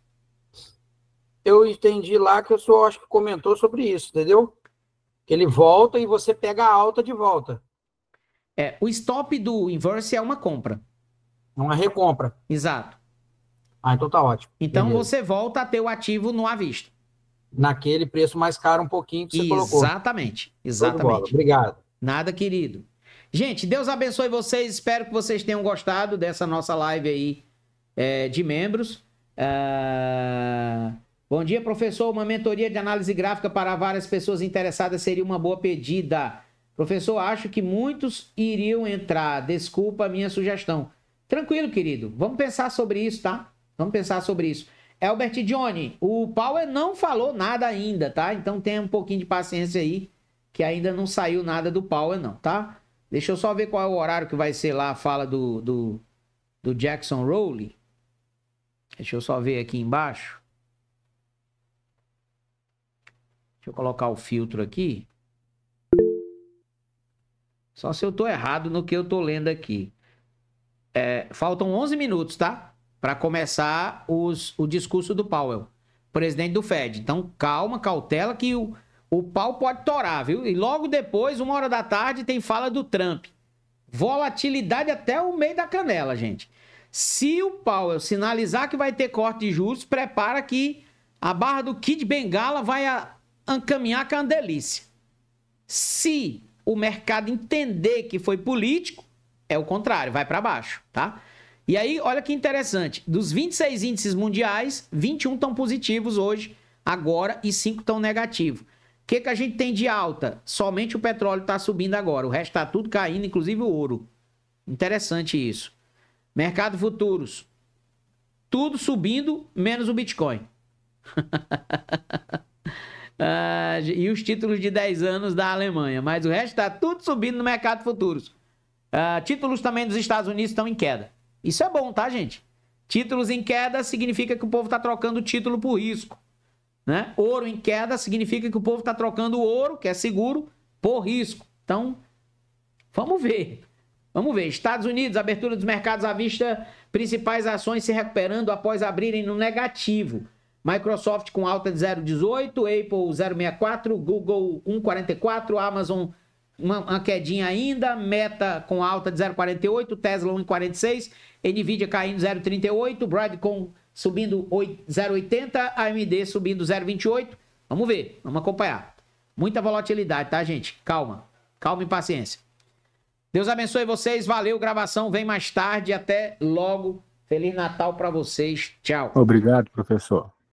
Eu entendi lá que o senhor acho que comentou sobre isso, entendeu? Que ele volta e você pega a alta de volta. O stop do Inverse é uma compra. Uma recompra. Exato. Então tá ótimo. Então Beleza. você volta a ter o ativo no à vista. Naquele preço mais caro um pouquinho que você colocou. Exatamente. Obrigado. Nada, querido. Gente, Deus abençoe vocês. Espero que vocês tenham gostado dessa nossa live aí de membros. Bom dia, professor. Uma mentoria de análise gráfica para várias pessoas interessadas seria uma boa pedida. Professor, acho que muitos iriam entrar. Desculpa a minha sugestão. Tranquilo, querido. Vamos pensar sobre isso, tá? Vamos pensar sobre isso. Albert Johnny, o Powell não falou nada ainda, tá? Então tenha um pouquinho de paciência aí, que ainda não saiu nada do Powell, não, tá? Deixa eu só ver qual é o horário que vai ser lá a fala do Jackson Rowley. Deixa eu só ver aqui embaixo. Deixa eu colocar o filtro aqui. Só se eu tô errado no que eu tô lendo aqui. Faltam 11 minutos, tá? Para começar o discurso do Powell, presidente do Fed. Então, calma, cautela, que o pau pode torar, viu? E logo depois, 1h da tarde, tem fala do Trump. Volatilidade até o meio da canela, gente. Se o Powell sinalizar que vai ter corte de juros, prepara que a barra do Kid Bengala vai encaminhar com a delícia. Se o mercado entender que foi político, é o contrário, vai para baixo, tá? E aí, olha que interessante, dos 26 índices mundiais, 21 estão positivos hoje, agora, e 5 estão negativos. O que a gente tem de alta? Somente o petróleo está subindo agora, o resto está tudo caindo, inclusive o ouro. Interessante isso. Mercado futuros, tudo subindo, menos o Bitcoin. E os títulos de 10 anos da Alemanha, mas o resto está tudo subindo no mercado futuros. Títulos também dos Estados Unidos estão em queda. Isso é bom, tá, gente? Títulos em queda significa que o povo está trocando título por risco, né? Ouro em queda significa que o povo está trocando ouro, que é seguro, por risco. Então, vamos ver. Vamos ver. Estados Unidos, abertura dos mercados à vista, principais ações se recuperando após abrirem no negativo. Microsoft com alta de 0,18, Apple 0,64, Google 1,44, Amazon uma quedinha ainda, Meta com alta de 0,48, Tesla 1,46, Nvidia caindo 0,38, Broadcom subindo 0,80, AMD subindo 0,28. Vamos ver, vamos acompanhar. Muita volatilidade, tá, gente? Calma. Calma e paciência. Deus abençoe vocês. Valeu, gravação. Vem mais tarde. Até logo. Feliz Natal para vocês. Tchau. Obrigado, professor.